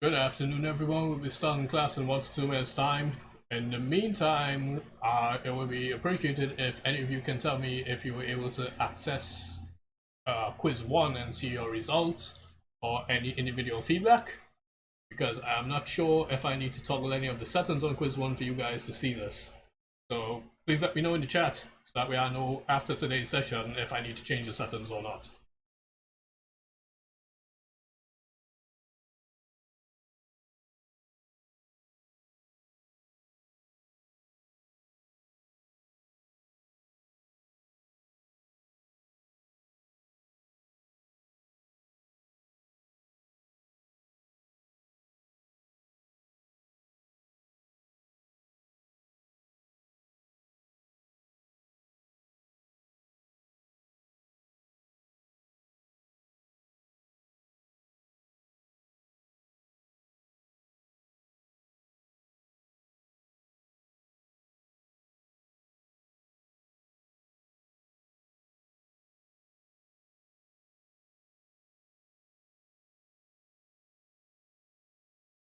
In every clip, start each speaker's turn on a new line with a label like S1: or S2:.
S1: Good afternoon, everyone. We'll be starting class in 1 to 2 minutes time. In the meantime, it would be appreciated if any of you can tell me if you were able to access quiz 1 and see your results or any individual feedback, because I'm not sure if I need to toggle any of the settings on quiz 1 for you guys to see this. So please let me know in the chat so that way I know after today's session if I need to change the settings or not.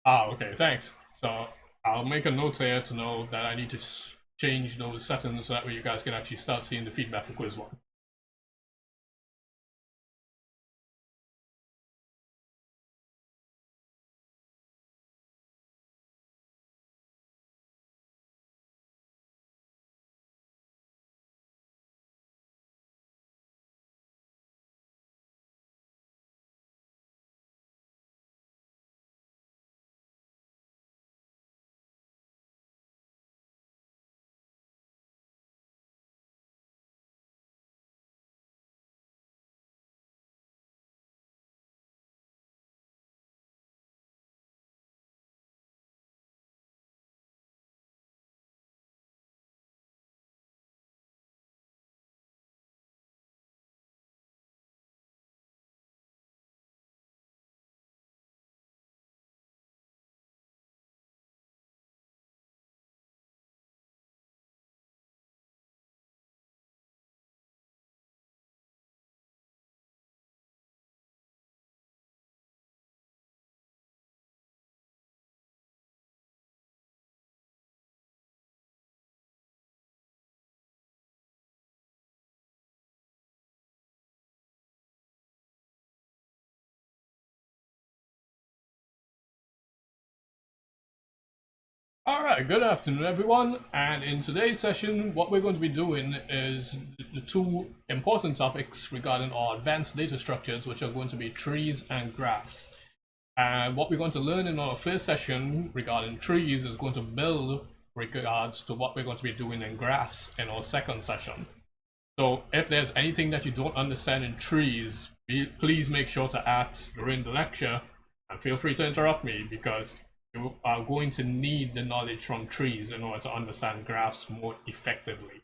S1: Okay, thanks. So I'll make a note here to know that I need to change those settings so that way you guys can actually start seeing the feedback for quiz 1. Alright, good afternoon everyone, and in today's session what we're going to be doing is the two important topics regarding our advanced data structures, which are going to be trees and graphs. And what we're going to learn in our first session regarding trees is going to build regards to what we're going to be doing in graphs in our second session. So if there's anything that you don't understand in trees, please make sure to ask during the lecture, and feel free to interrupt me because you are going to need the knowledge from trees in order to understand graphs more effectively.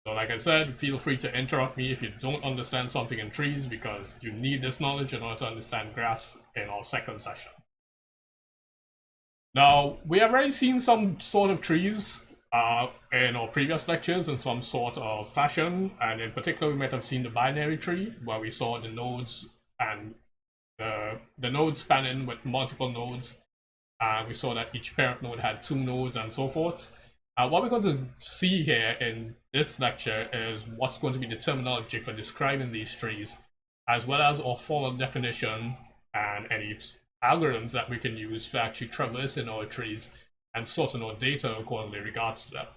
S1: So like I said, feel free to interrupt me if you don't understand something in trees because you need this knowledge in order to understand graphs in our second session. Now, we have already seen some sort of trees in our previous lectures in some sort of fashion, and in particular we might have seen the binary tree where we saw the nodes and the nodes spanning with multiple nodes. We saw that each parent node had 2 nodes and so forth. What we're going to see here in this lecture is what's going to be the terminology for describing these trees, as well as our formal definition and any algorithms that we can use for actually traversing our trees and sorting our data accordingly in regards to that.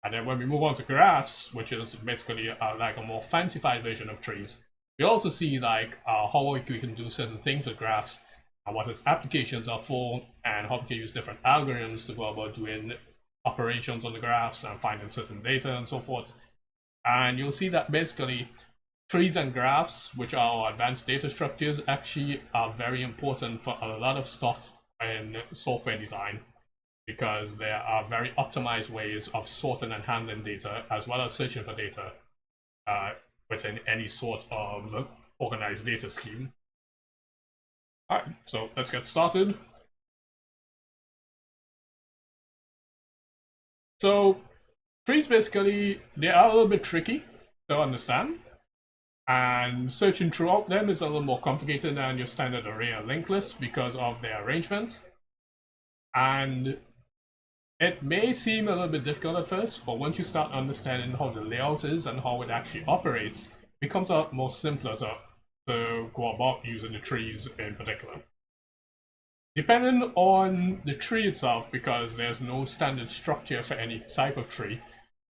S1: And then when we move on to graphs, which is basically like a more fancified version of trees, we also see like how we can do certain things with graphs and what its applications are for, and how we can use different algorithms to go about doing operations on the graphs and finding certain data and so forth. And you'll see that basically trees and graphs, which are our advanced data structures, actually are very important for a lot of stuff in software design because there are very optimized ways of sorting and handling data as well as searching for data within any sort of organized data scheme. Alright, so let's get started. So trees basically, they are a little bit tricky to understand. And searching throughout them is a little more complicated than your standard array or linked list because of their arrangement. And it may seem a little bit difficult at first, but once you start understanding how the layout is and how it actually operates, it becomes a lot more simpler to go about using the trees in particular. Depending on the tree itself, because there's no standard structure for any type of tree,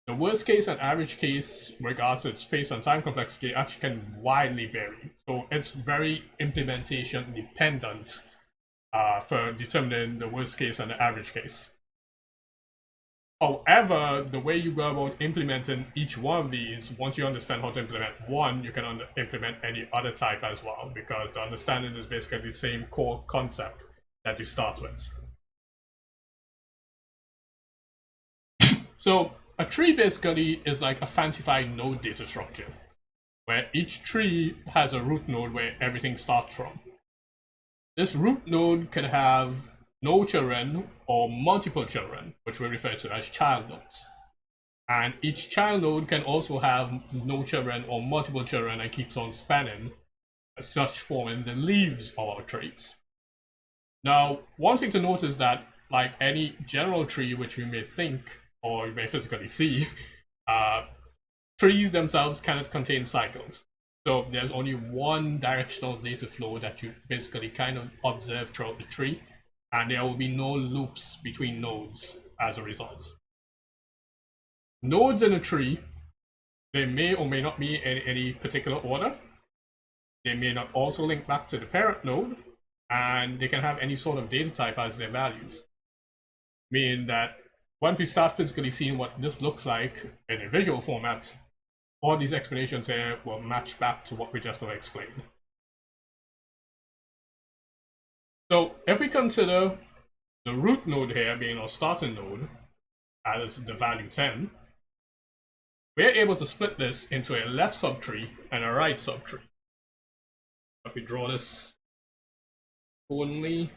S1: the worst case and average case, regards to its space and time complexity, actually can widely vary. So it's very implementation dependent for determining the worst case and the average case. However, the way you go about implementing each one of these, once you understand how to implement one, you can implement any other type as well, because the understanding is basically the same core concept that you start with. So a tree basically is like a fancified node data structure, where each tree has a root node where everything starts from. This root node can have no children or multiple children, which we refer to as child nodes. And each child node can also have no children or multiple children and keeps on spanning, such forming the leaves of our trees. Now, one thing to note is that, like any general tree which we may think or you may physically see, trees themselves cannot contain cycles. So there's only one directional data flow that you basically kind of observe throughout the tree, and there will be no loops between nodes as a result. Nodes in a tree, they may or may not be in any particular order. They may not also link back to the parent node, and they can have any sort of data type as their values. Meaning that when we start physically seeing what this looks like in a visual format, all these explanations here will match back to what we just explained. So if we consider the root node here being our starting node as the value 10, we're able to split this into a left subtree and a right subtree. If we draw this accordingly,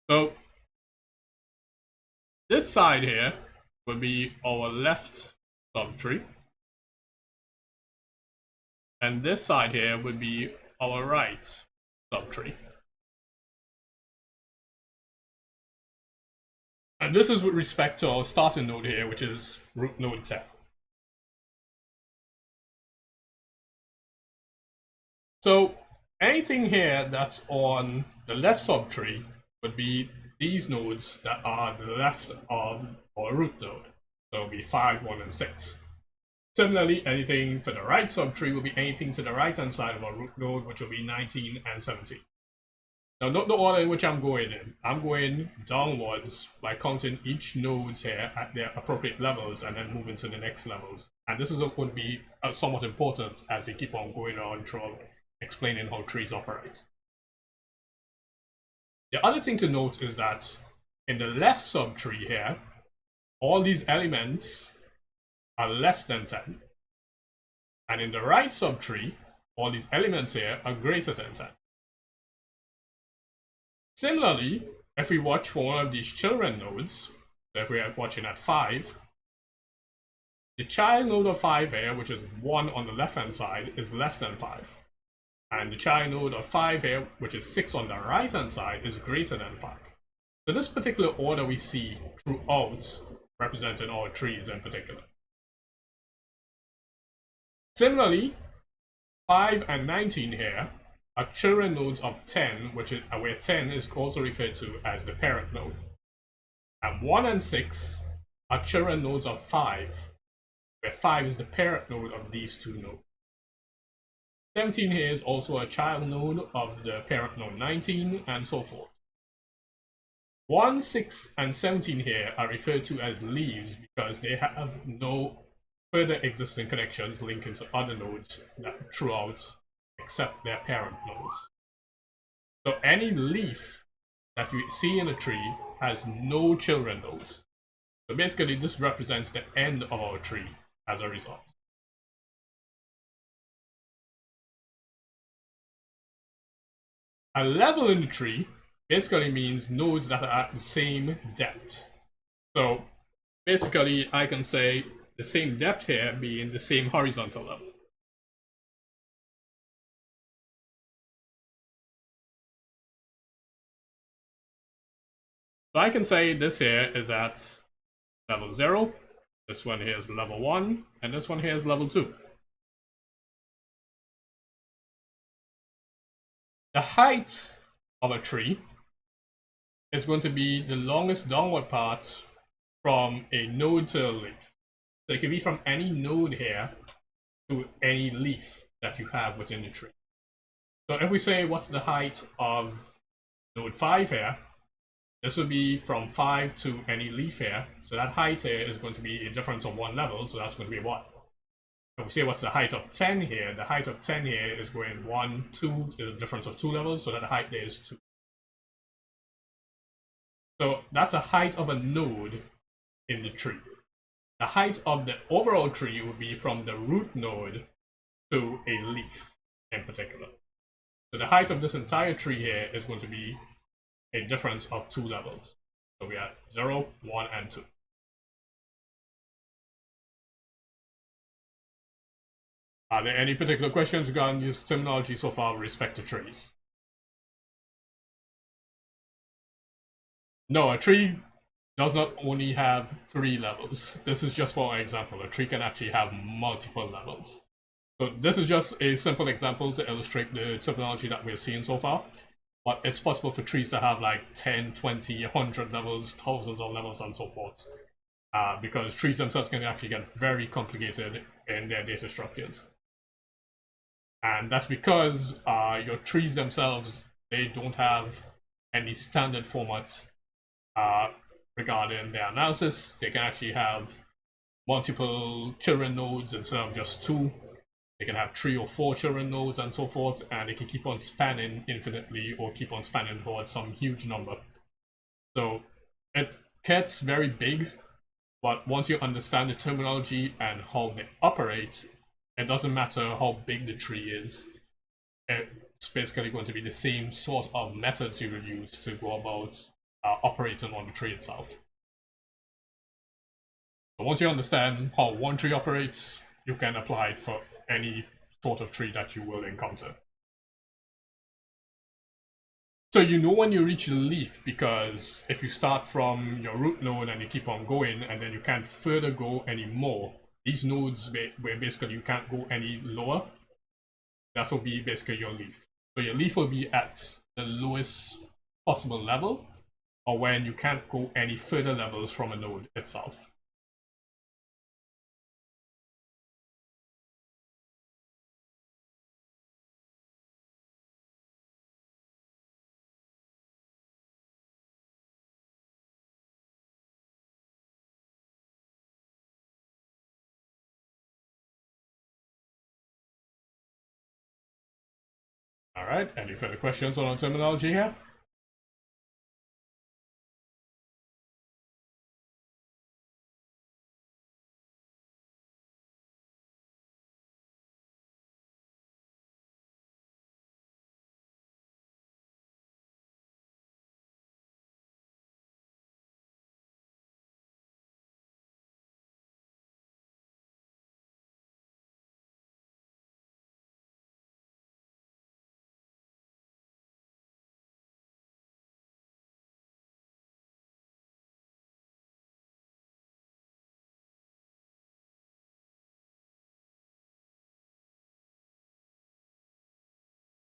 S1: so this side here would be our left subtree, and this side here would be our right subtree. And this is with respect to our starting node here, which is root node 10. So anything here that's on the left subtree would be these nodes that are the left of our root node. So it will be 5, 1, and 6. Similarly, anything for the right subtree will be anything to the right-hand side of our root node, which will be 19 and 17. Now, note the order in which I'm going in. I'm going downwards by counting each node here at their appropriate levels and then moving to the next levels. And this is going to be somewhat important as we keep on going on through explaining how trees operate. The other thing to note is that in the left subtree here, all these elements are less than 10. And in the right subtree, all these elements here are greater than 10. Similarly, if we watch for one of these children nodes, so if we are watching at 5, the child node of 5 here, which is 1 on the left hand side, is less than 5. And the child node of 5 here, which is 6 on the right hand side, is greater than 5. So this particular order we see throughout, representing our trees in particular. Similarly, 5 and 19 here are children nodes of 10, which is where 10 is also referred to as the parent node. And 1 and 6 are children nodes of 5, where 5 is the parent node of these two nodes. 17 here is also a child node of the parent node 19, and so forth. 1, 6, and 17 here are referred to as leaves because they have no further existing connections linking to other nodes throughout except their parent nodes. So any leaf that you see in a tree has no children nodes. So basically this represents the end of our tree as a result. A level in the tree basically means nodes that are at the same depth. So basically I can say the same depth here being the same horizontal level. So I can say this here is at level 0, this one here is level 1, and this one here is level 2. The height of a tree is going to be the longest downward part from a node to a leaf. So it can be from any node here to any leaf that you have within the tree. So if we say what's the height of node 5 here, this would be from 5 to any leaf here. So that height here is going to be a difference of 1 level, so that's going to be 1. If we say what's the height of 10 here, the height of 10 here is going 1, 2, is a difference of 2 levels, so that height there is 2. So that's the height of a node in the tree. The height of the overall tree would be from the root node to a leaf in particular. So the height of this entire tree here is going to be a difference of 2 levels. So we are 0, 1, and 2. Are there any particular questions regarding this terminology so far with respect to trees? No, a tree does not only have 3 levels. This is just for an example. A tree can actually have multiple levels. So this is just a simple example to illustrate the terminology that we're seeing so far. But it's possible for trees to have like 10, 20, 100 levels, thousands of levels, and so forth. Because trees themselves can actually get very complicated in their data structures. And that's because your trees themselves, they don't have any standard format regarding their analysis. They can actually have multiple children nodes instead of just 2. They can have 3 or 4 children nodes and so forth, and they can keep on spanning infinitely or keep on spanning towards some huge number. So it gets very big, but once you understand the terminology and how they operate, it doesn't matter how big the tree is. It's basically going to be the same sort of methods you will use to go about operating on the tree itself. So once you understand how one tree operates, you can apply it for any sort of tree that you will encounter. So you know when you reach the leaf, because if you start from your root node and you keep on going and then you can't further go anymore, these nodes where basically you can't go any lower, that will be basically your leaf. So your leaf will be at the lowest possible level, or when you can't go any further levels from a node itself. Alright, any further questions on the terminology here?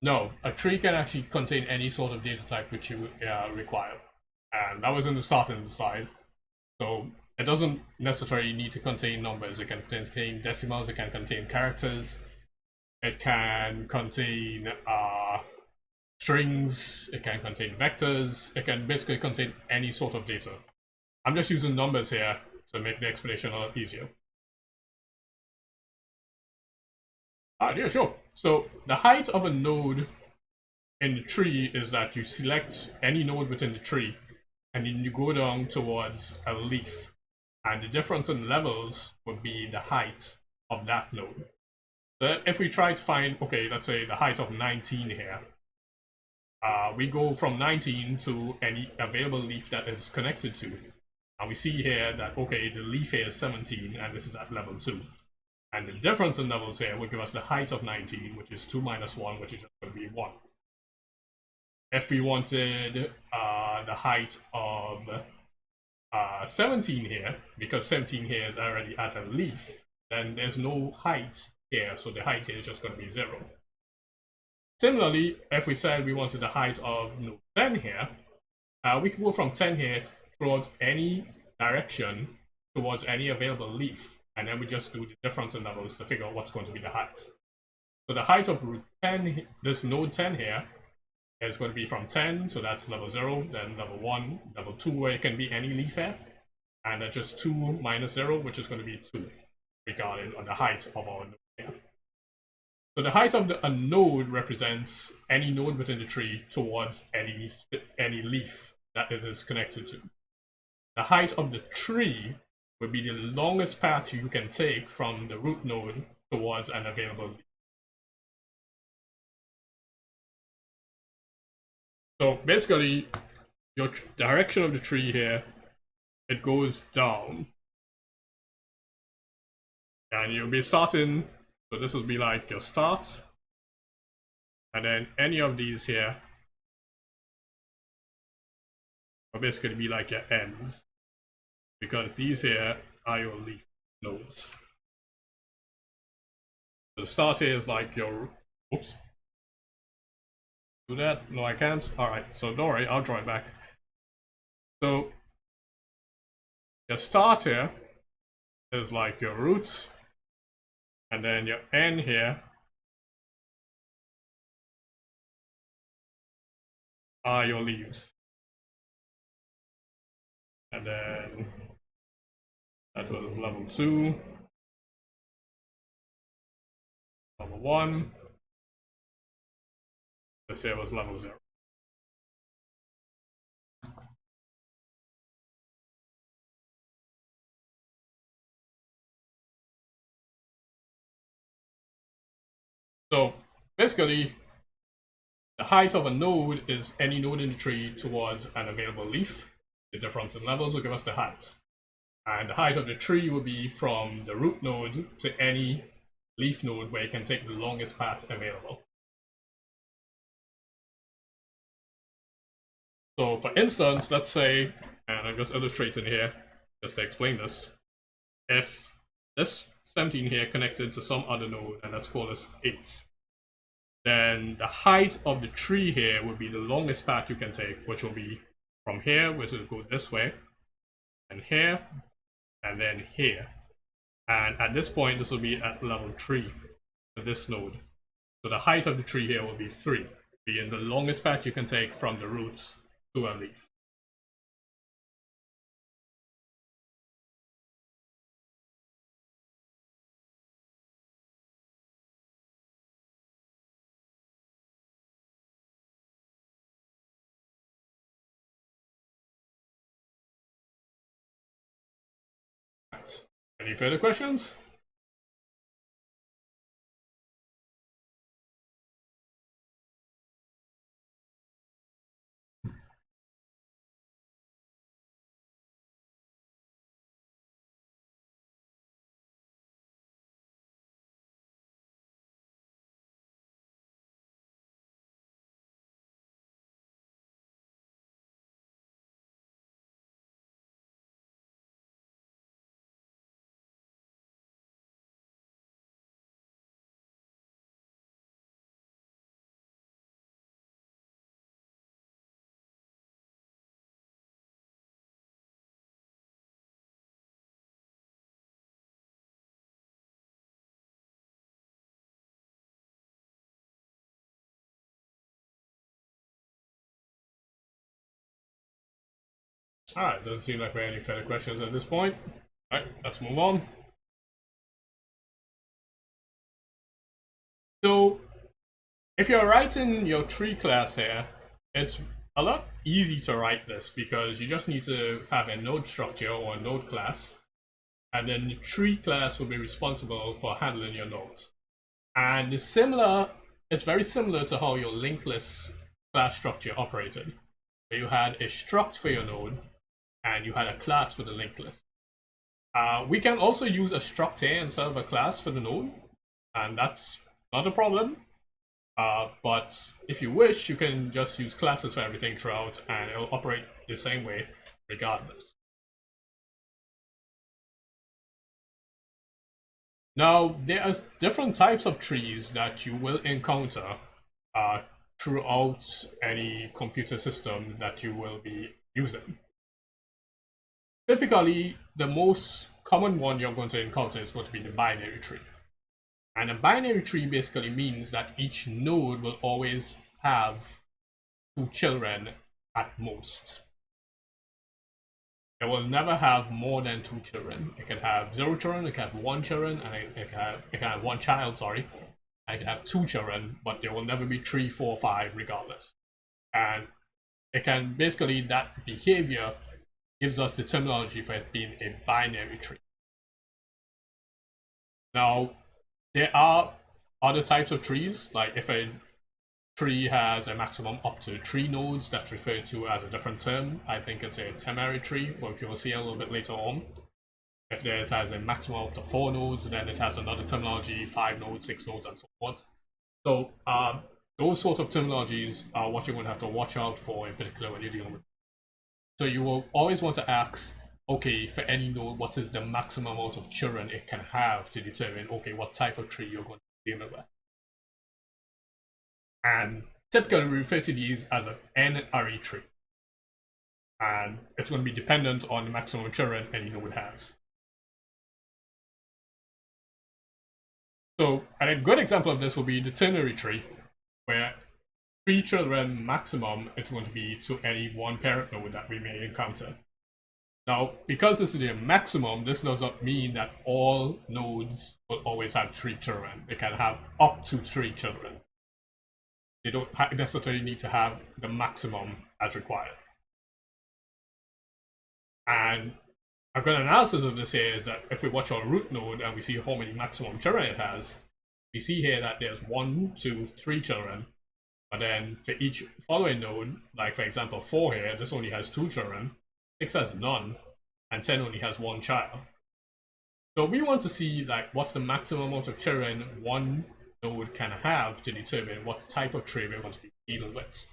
S1: No, a tree can actually contain any sort of data type which you require. And that was in the starting slide. So it doesn't necessarily need to contain numbers. It can contain decimals, it can contain characters, it can contain strings, it can contain vectors, it can basically contain any sort of data. I'm just using numbers here to make the explanation a lot easier. Yeah, sure. So the height of a node in the tree is that you select any node within the tree and then you go down towards a leaf. And the difference in levels would be the height of that node. So if we try to find, okay, let's say the height of 19 here, we go from 19 to any available leaf that is connected to. And we see here that, okay, the leaf here is 17, and this is at level 2. And the difference in levels here will give us the height of 19, which is 2 minus 1, which is just going to be 1. If we wanted the height of 17 here, because 17 here is already at a leaf, then there's no height here, so the height here is just going to be 0. Similarly, if we said we wanted the height of node 10 here, we can go from 10 here towards any direction towards any available leaf, and then we just do the difference in levels to figure out what's going to be the height. So the height of root 10, this node 10 here, is going to be from 10, so that's level 0, then level 1, level 2, where it can be any leaf here, and then just 2 minus 0, which is going to be 2, regarding on the height of our node here. So the height of a node represents any node within the tree towards any leaf that it is connected to. The height of the tree would be the longest path you can take from the root node towards an available leaf. So basically, your direction of the tree here, it goes down. And you'll be starting, so this will be like your start. And then any of these here will basically be like your ends, because these here are your leaf nodes. The start here is like your, oops. Do that? No, I can't. Alright, so don't worry, I'll draw it back. So your start here is like your root, and then your end here are your leaves. And then that was level 2, level 1. This here was level 0. So basically, the height of a node is any node in the tree towards an available leaf. The difference in levels will give us the height. And the height of the tree will be from the root node to any leaf node where you can take the longest path available. So for instance, let's say, and I'm just illustrating here just to explain this, if this 17 here connected to some other node, and let's call this 8, then the height of the tree here would be the longest path you can take, which will be from here, which will go this way, and here, and then here. And at this point, this will be at level 3 for this node. So the height of the tree here will be 3, being the longest path you can take from the roots to a leaf. Right. Any further questions? Alright, doesn't seem like we have any further questions at this point. Alright, let's move on. So, if you're writing your tree class here, it's a lot easy to write this because you just need to have a node structure or a node class, and then the tree class will be responsible for handling your nodes. And it's very similar to how your linked list class structure operated, where you had a struct for your node, and you had a class for the linked list. We can also use a struct here instead of a class for the node, and that's not a problem. But if you wish, you can just use classes for everything throughout, and it'll operate the same way regardless. Now, there are different types of trees that you will encounter throughout any computer system that you will be using. Typically, the most common one you're going to encounter is going to be the binary tree. And a binary tree basically means that each node will always have 2 children at most. It will never have more than 2 children. It can have 0 children, it can have 1 children, and it can have 1 child, sorry. And it can have 2 children, but there will never be 3, 4, 5 regardless. And it can basically, that behavior gives us the terminology for it being a binary tree. Now, there are other types of trees, like if a tree has a maximum up to 3 nodes, that's referred to as a different term. I think it's a ternary tree, which you'll see a little bit later on. If theirs has a maximum up to 4 nodes, then it has another terminology, 5 nodes, 6 nodes, and so forth. So those sorts of terminologies are what you're going to have to watch out for in particular when you're dealing with. So you will always want to ask, okay, for any node, what is the maximum amount of children it can have to determine, okay, what type of tree you're going to be dealing with. And typically we refer to these as an n-array tree. And it's going to be dependent on the maximum children any node has. So, and a good example of this will be the ternary tree, where 3 children maximum it's going to be to any one parent node that we may encounter. Now, because this is the maximum, this does not mean that all nodes will always have 3 children. They can have up to 3 children. They don't necessarily need to have the maximum as required. And a good analysis of this here is that if we watch our root node and we see how many maximum children it has, we see here that there's 1, 2, 3 children. But then for each following node, like for example 4 here, this only has 2 children, 6 has none, and 10 only has 1 child. So we want to see like what's the maximum amount of children one node can have to determine what type of tree we're going to be dealing with.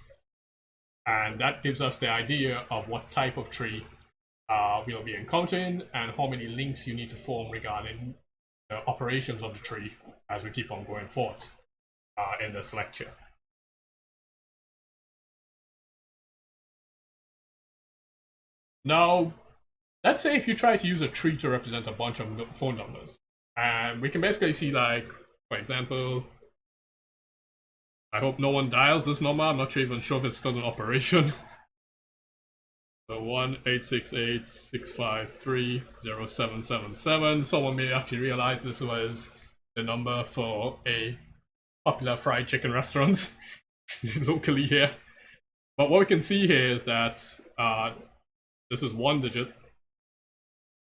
S1: And that gives us the idea of what type of tree we'll be encountering and how many links you need to form regarding the operations of the tree as we keep on going forward in this lecture. Now, let's say if you try to use a tree to represent a bunch of phone numbers, and we can basically see, like, for example, I hope no one dials this number. I'm not even sure if it's still in operation. So 1-868-653-0777. Someone may actually realize this was the number for a popular fried chicken restaurant locally here. But what we can see here is that this is 1 digit,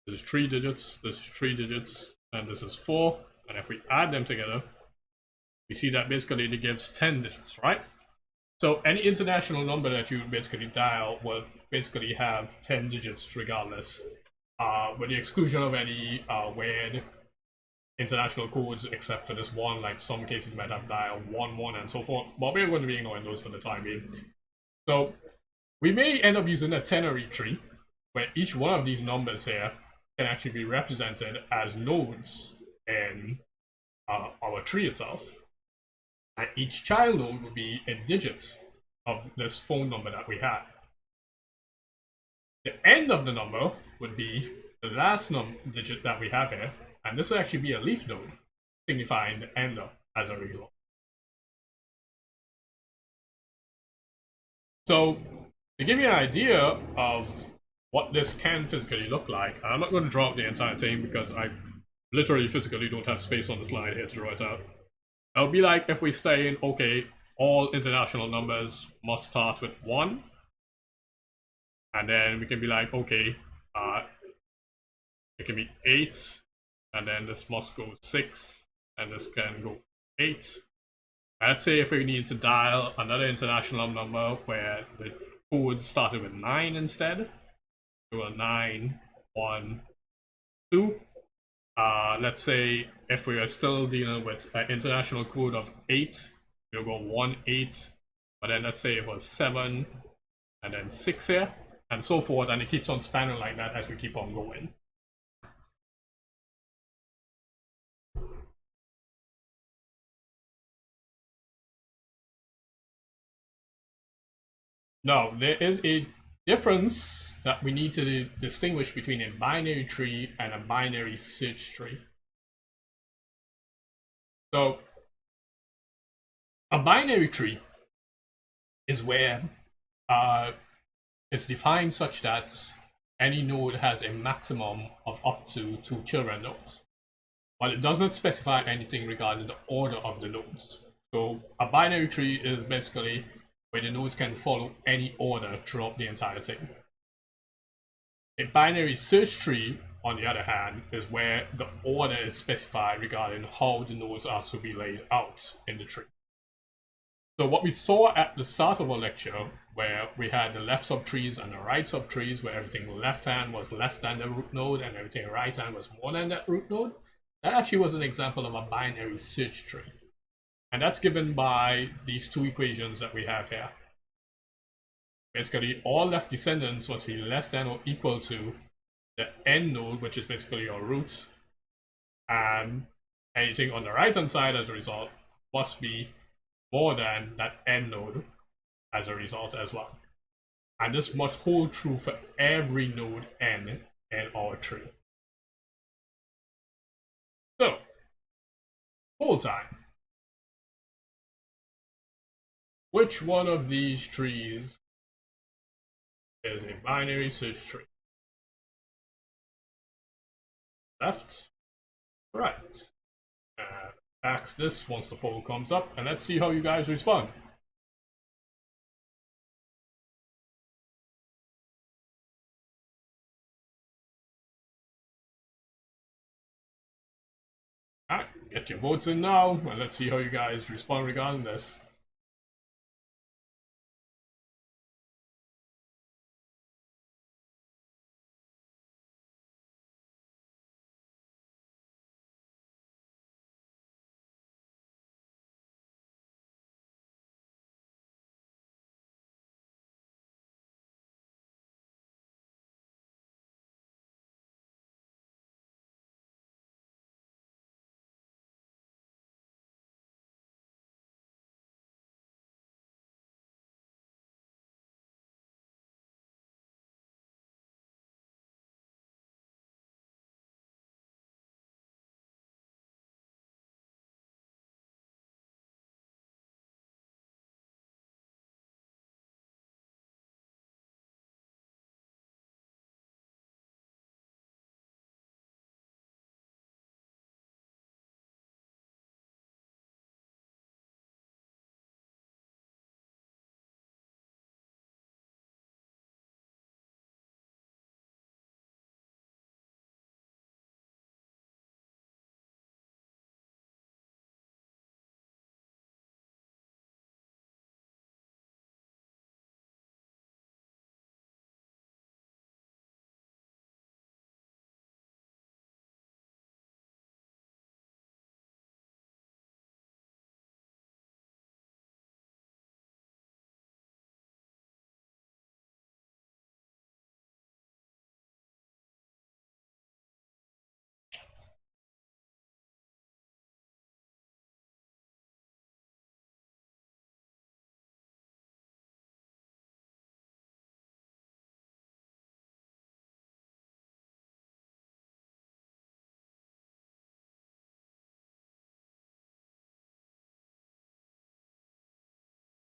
S1: this is 3 digits, this is 3 digits, and this is 4. And if we add them together, we see that basically it gives 10 digits, right? So any international number that you basically dial will basically have 10 digits regardless, with the exclusion of any weird international codes except for this one. Like some cases might have dial 1, 1 and so forth, but we're going to be ignoring those for the time being. So we may end up using a ternary tree where each one of these numbers here can actually be represented as nodes in our tree itself. And each child node would be a digit of this phone number that we had. The end of the number would be the last digit that we have here, and this would actually be a leaf node, signifying the end as a result. So, to give you an idea of what this can physically look like, I'm not going to draw up the entire thing because I literally physically don't have space on the slide here to draw it out. It would be like if we say, okay, all international numbers must start with 1. And then we can be like, okay, it can be 8, and then this must go 6, and this can go 8. Let's say if we need to dial another international number where the code started with 9 instead, to a 9, 1, 2. Let's say if we are still dealing with an international code of 8, we'll go 1, 8. But then let's say it was 7 and then 6 here, and so forth, and it keeps on spanning like that as we keep on going. Now, there is a difference that we need to distinguish between a binary tree and a binary search tree. So, a binary tree is where it's defined such that any node has a maximum of up to 2 children nodes, but it does not specify anything regarding the order of the nodes. So a binary tree is basically where the nodes can follow any order throughout the entire thing. A binary search tree, on the other hand, is where the order is specified regarding how the nodes are to be laid out in the tree. So what we saw at the start of our lecture, where we had the left subtrees and the right subtrees, where everything left hand was less than the root node and everything right hand was more than that root node, that actually was an example of a binary search tree. And that's given by these two equations that we have here. Basically, all left descendants must be less than or equal to the end node, which is basically your root, and anything on the right hand side as a result must be more than that end node as a result as well. And this must hold true for every node n in our tree. So, hold time. Which one of these trees is a binary search tree? Left, right. And ask this once the poll comes up, and let's see how you guys respond. Alright, get your votes in now, and let's see how you guys respond regarding this.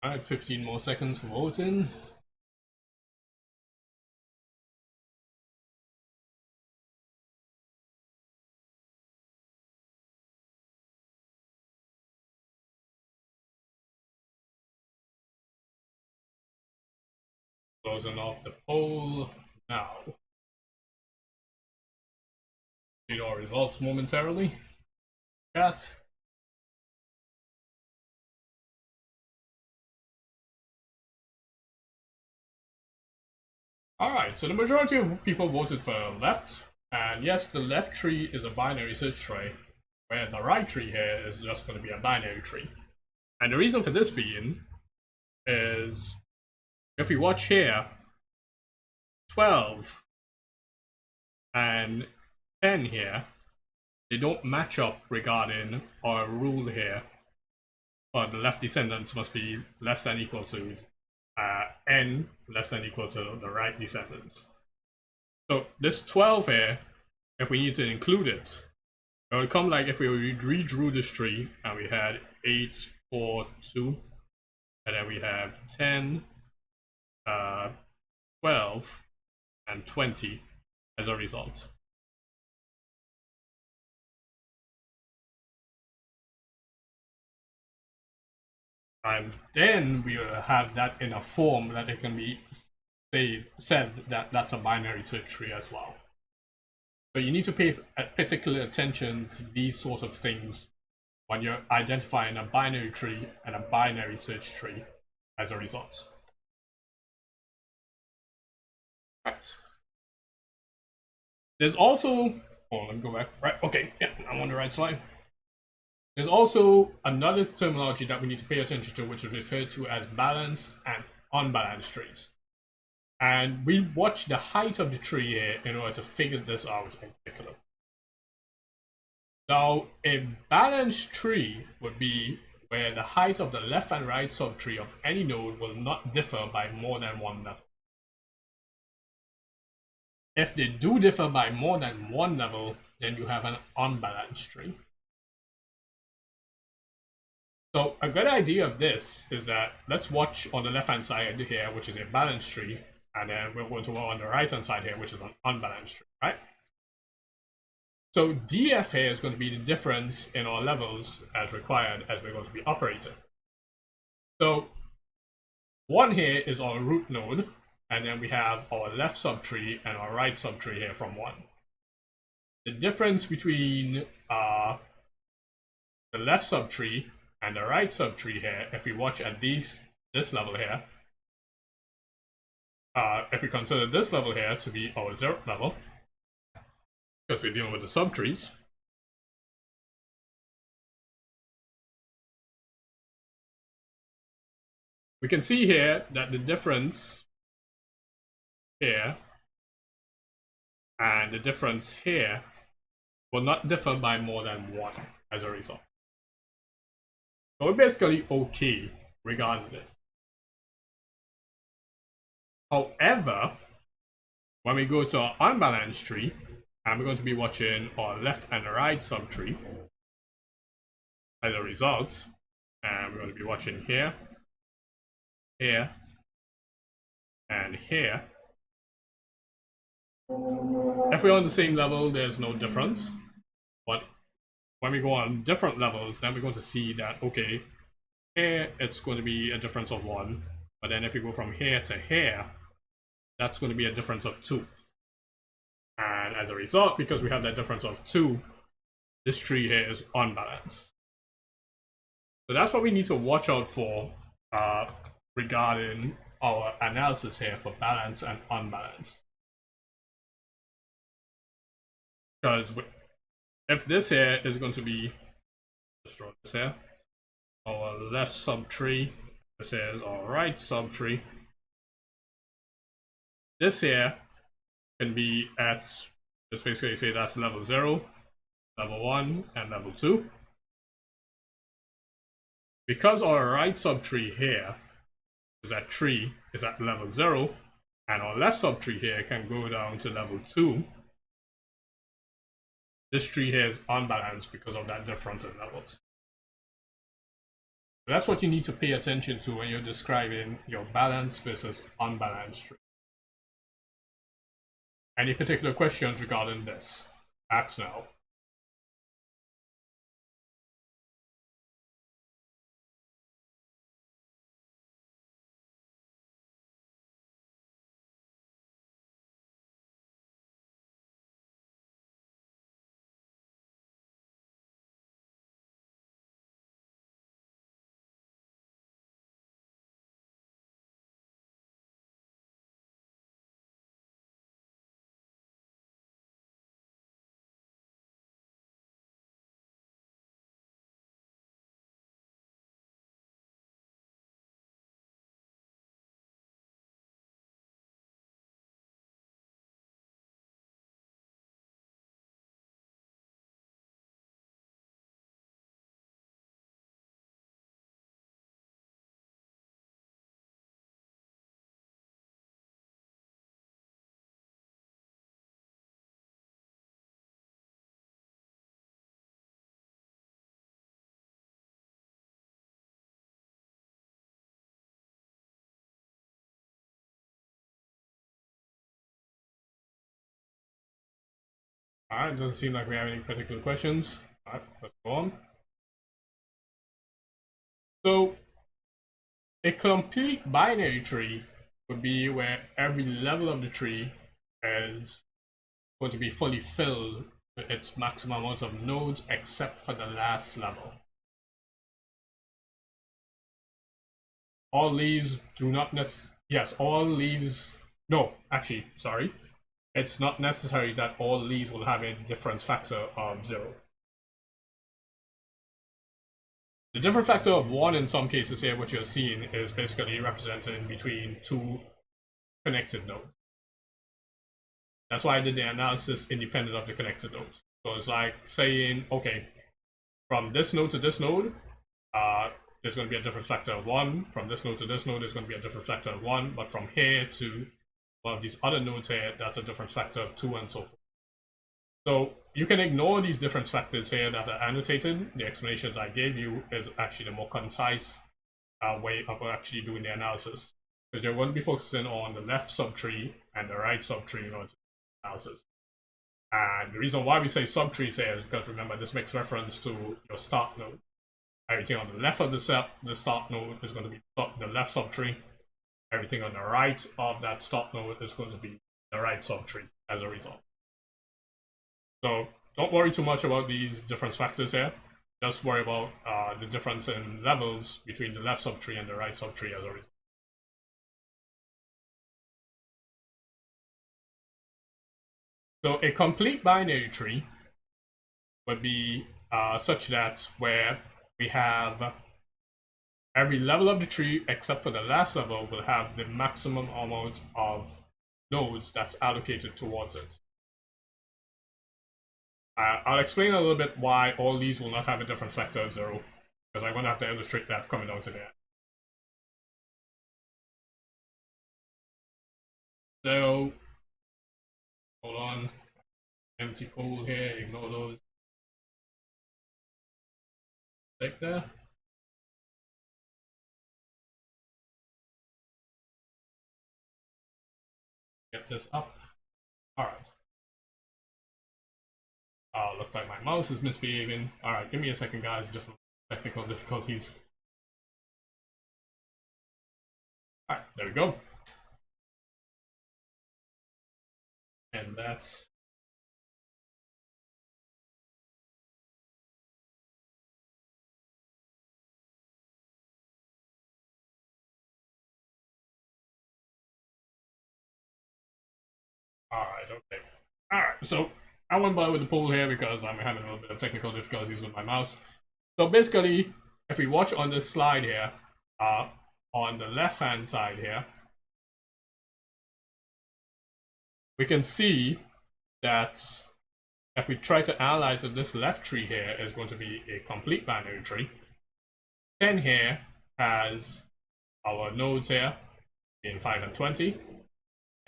S1: Alright, 15 more seconds for voting. Closing off the poll now. See our results momentarily. Chat. Alright, so the majority of people voted for left, and yes, the left tree is a binary search tree, where the right tree here is just going to be a binary tree. And the reason for this being is, if we watch here, 12 and 10 here, they don't match up regarding our rule here, but the left descendants must be less than equal to n less than equal to the right descendants. So this 12 here, if we need to include it, it would come like if we redrew this tree and we had 8, 4, 2, and then we have 10, 12, and 20 as a result. And then we will have that in a form that it can be said that that's a binary search tree as well. So you need to pay particular attention to these sort of things when you're identifying a binary tree and a binary search tree as a result. Right. There's also, let me go back. Right, okay, yeah, I'm on the right slide. There's also another terminology that we need to pay attention to, which is referred to as balanced and unbalanced trees. And we watch the height of the tree here in order to figure this out in particular. Now, a balanced tree would be where the height of the left and right subtree of any node will not differ by more than one level. If they do differ by more than one level, then you have an unbalanced tree. So a good idea of this is that let's watch on the left hand side here, which is a balanced tree, and then we're going to work on the right hand side here, which is an unbalanced tree, right? So df here is going to be the difference in our levels as required as we're going to be operating. So 1 here is our root node, and then we have our left subtree and our right subtree here from 1. The difference between the left subtree and the right subtree here, if we watch at this level here, if we consider this level here to be our 0th level, because we're dealing with the subtrees, we can see here that the difference here and the difference here will not differ by more than 1 as a result. So we're basically okay regarding this. However, when we go to our unbalanced tree, and we're going to be watching our left and right subtree as a result, and we're going to be watching here, here, and here. If we're on the same level, there's no difference. But when we go on different levels, then we're going to see that, okay, here it's going to be a difference of 1. But then if we go from here to here, that's going to be a difference of 2. And as a result, because we have that difference of 2, this tree here is unbalanced. So that's what we need to watch out for regarding our analysis here for balance and unbalance. Because if this here is going to be, let's draw this here, our left subtree, this here is our right subtree. This here can be at, just basically say that's level 0, level 1, and level 2. Because our right subtree here is at tree is at level 0, and our left subtree here can go down to level 2, this tree here is unbalanced because of that difference in levels. So that's what you need to pay attention to when you're describing your balanced versus unbalanced tree. Any particular questions regarding this? Ask now. Alright, doesn't seem like we have any particular questions. Alright, let's go on. So, a complete binary tree would be where every level of the tree is going to be fully filled to its maximum amount of nodes except for the last level. All leaves do not necessarily, yes, all leaves, no, actually, sorry. It's not necessary that all leaves will have a difference factor of 0. The difference factor of 1 in some cases here, what you're seeing, is basically represented between two connected nodes. That's why I did the analysis independent of the connected nodes. So it's like saying, okay, from this node to this node, there's going to be a difference factor of 1. From this node to this node, there's going to be a difference factor of 1. But from here to one of these other nodes here, that's a difference factor of 2 and so forth. So you can ignore these difference factors here that are annotated. The explanations I gave you is actually the more concise way of actually doing the analysis. Because you're going to be focusing on the left subtree and the right subtree in order to do the analysis. And the reason why we say subtrees here is because, remember, this makes reference to your start node. Everything on the left of the start node is going to be the left subtree. Everything on the right of that start node is going to be the right subtree as a result. So don't worry too much about these difference factors here. Just worry about the difference in levels between the left subtree and the right subtree as a result. So a complete binary tree would be such that where we have every level of the tree except for the last level will have the maximum amount of nodes that's allocated towards it. I'll explain a little bit why all these will not have a difference factor of 0, because I'm going to have to illustrate that coming down to the end. So, hold on, empty pool here, ignore those. Take there. Get this up. Alright. Looks like my mouse is misbehaving. Alright, give me a second, guys, just some technical difficulties. Alright, there we go. And that's alright, okay. Alright, so I won't bother with the poll here because I'm having a little bit of technical difficulties with my mouse. So basically, if we watch on this slide here, on the left-hand side here, we can see that if we try to analyze it, this left tree here is going to be a complete binary tree. 10 here has our nodes here in 5 and 20.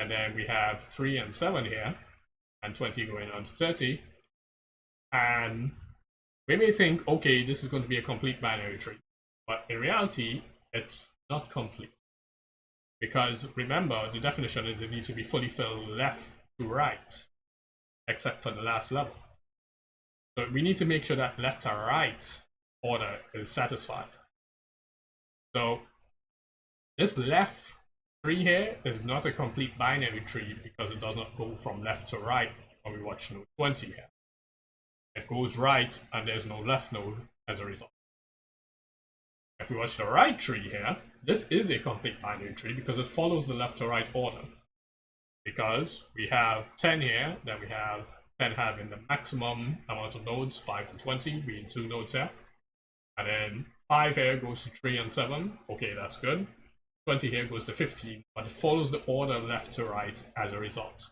S1: And then we have 3 and 7 here, and 20 going on to 30. And we may think, okay, this is going to be a complete binary tree. But in reality, it's not complete. Because remember, the definition is it needs to be fully filled left to right, except for the last level. So we need to make sure that left to right order is satisfied. So this left tree here is not a complete binary tree because it does not go from left to right when we watch node 20 here. It goes right and there's no left node as a result. If we watch the right tree here, this is a complete binary tree because it follows the left to right order. Because we have 10 here, then we have 10 having the maximum amount of nodes, 5 and 20, being 2 nodes here. And then 5 here goes to 3 and 7. Okay, that's good. 20 here goes to 15, but it follows the order left to right as a result.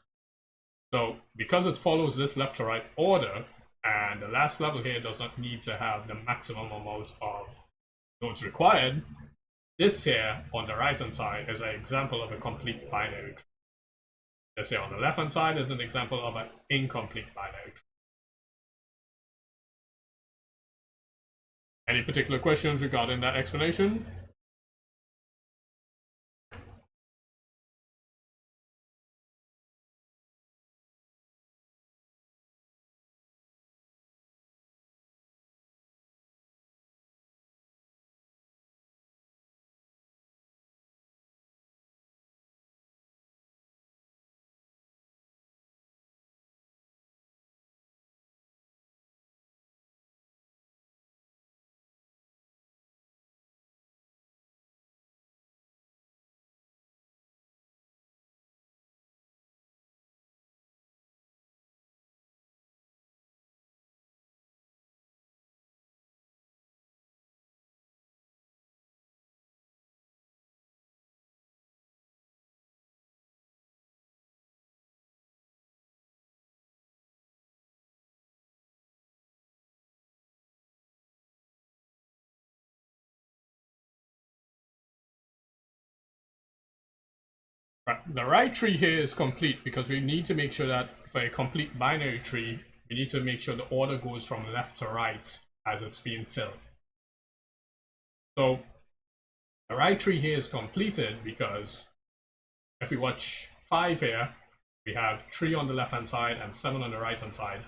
S1: So because it follows this left to right order, and the last level here does not need to have the maximum amount of nodes required, this here on the right hand side is an example of a complete binary tree. This here on the left hand side is an example of an incomplete binary tree. Any particular questions regarding that explanation? the right tree here is complete because we need to make sure that for a complete binary tree, we need to make sure the order goes from left to right as it's being filled. So the right tree here is completed because if we watch 5 here, we have 3 on the left hand side and 7 on the right hand side.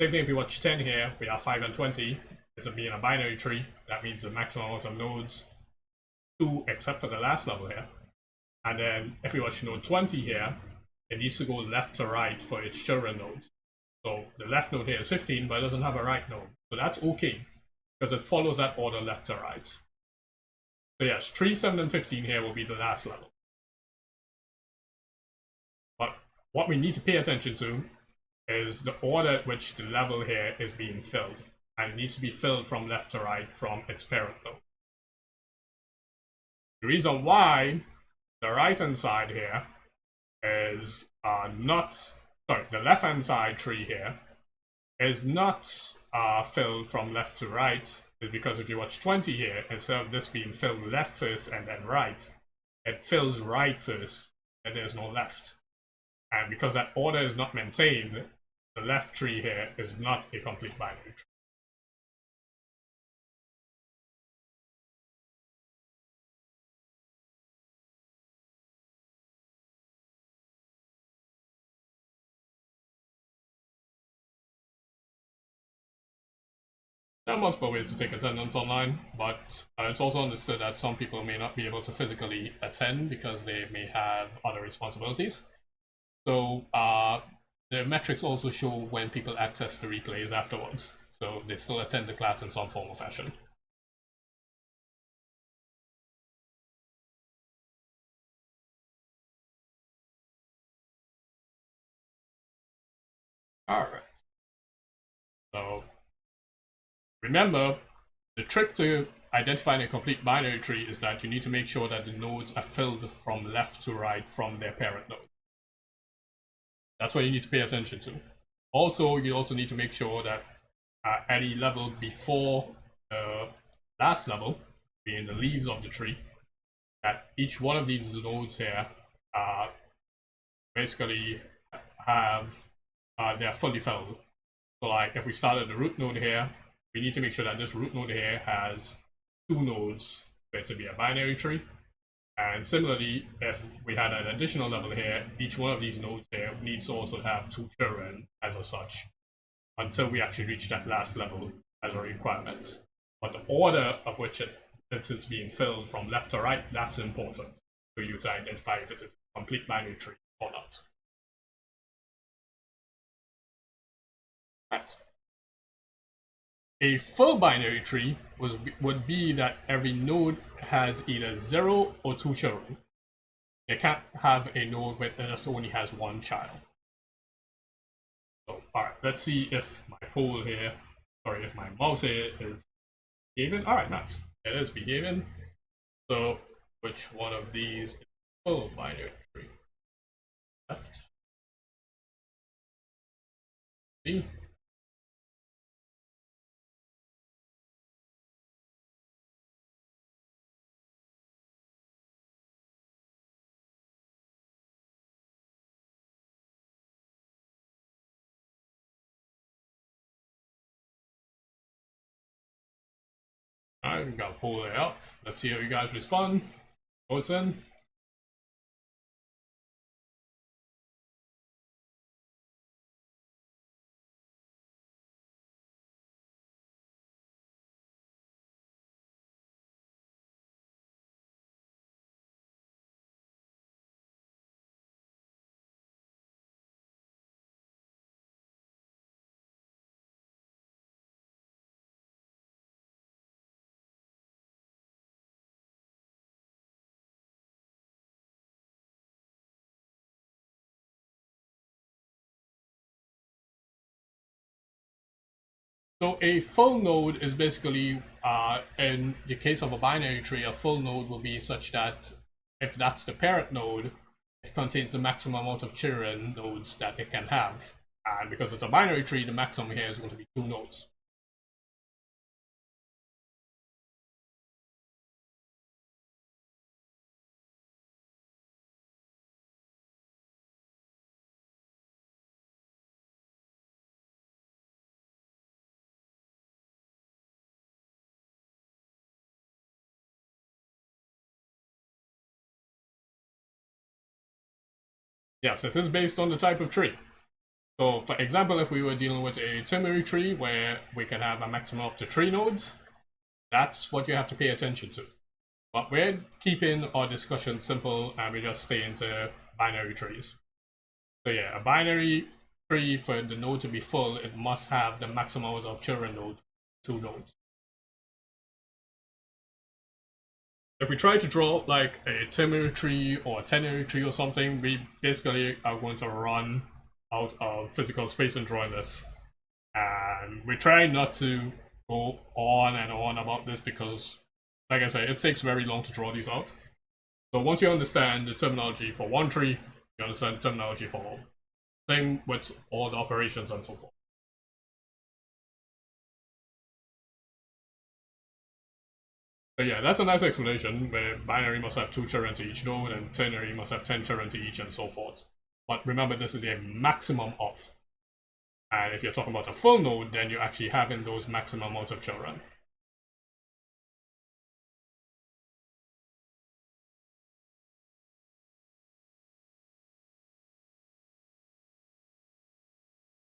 S1: Same thing if we watch 10 here, we have 5 and 20. This will be in a binary tree. That means the maximum amount of nodes, 2 except for the last level here. And then if we watch node 20 here, it needs to go left to right for its children nodes. So the left node here is 15, but it doesn't have a right node. So that's okay, because it follows that order left to right. So yes, 3, 7, and 15 here will be the last level. But what we need to pay attention to is the order at which the level here is being filled. And it needs to be filled from left to right from its parent node. The reason why the right hand side here is not, sorry, the left hand side tree here is not filled from left to right is because if you watch 20 here, instead of this being filled left first and then right, it fills right first and there's no left. And because that order is not maintained, the left tree here is not a complete binary tree. There are multiple ways to take attendance online, but it's also understood that some people may not be able to physically attend because they may have other responsibilities. So the metrics also show when people access the replays afterwards, so they still attend the class in some form or fashion. Alright. So remember, the trick to identifying a complete binary tree is that you need to make sure that the nodes are filled from left to right from their parent node. That's what you need to pay attention to. Also, you also need to make sure that at any level before the last level, being the leaves of the tree, that each one of these nodes here basically have they're fully filled. So like if we start at the root node here, we need to make sure that this root node here has 2 nodes for it to be a binary tree. And similarly, if we had an additional level here, each one of these nodes here needs to also have 2 children as a such until we actually reach that last level as a requirement. But the order of which it's being filled from left to right, that's important for you to identify if it's a complete binary tree or not. Right. A full binary tree would be that every node has either 0 or 2 children. You can't have a node that just only has 1 child. So, alright, let's see if my poll here, sorry, if my mouse here is behaving. Alright, nice. It is behaving. So, which one of these is full binary tree? Left. C. Alright, we got to pull it up. Let's see how you guys respond. Votes in. So a full node is basically, in the case of a binary tree, a full node will be such that if that's the parent node, it contains the maximum amount of children nodes that it can have. And because it's a binary tree, the maximum here is going to be 2 nodes. Yes, it is based on the type of tree. So, for example, if we were dealing with a ternary tree where we can have a maximum up to 3 nodes, that's what you have to pay attention to. But we're keeping our discussion simple and we just stay into binary trees. So yeah, a binary tree, for the node to be full, it must have the maximum amount of children nodes, 2 nodes. If we try to draw like a ternary tree or a ternary tree or something, we basically are going to run out of physical space in drawing this. And we try not to go on and on about this because, like I said, it takes very long to draw these out. So once you understand the terminology for one tree, you understand the terminology for all. Same with all the operations and so forth. So yeah, that's a nice explanation where binary must have 2 children to each node and ternary must have 10 children to each and so forth. But remember, this is a maximum of. And if you're talking about a full node, then you're actually having those maximum amount of children.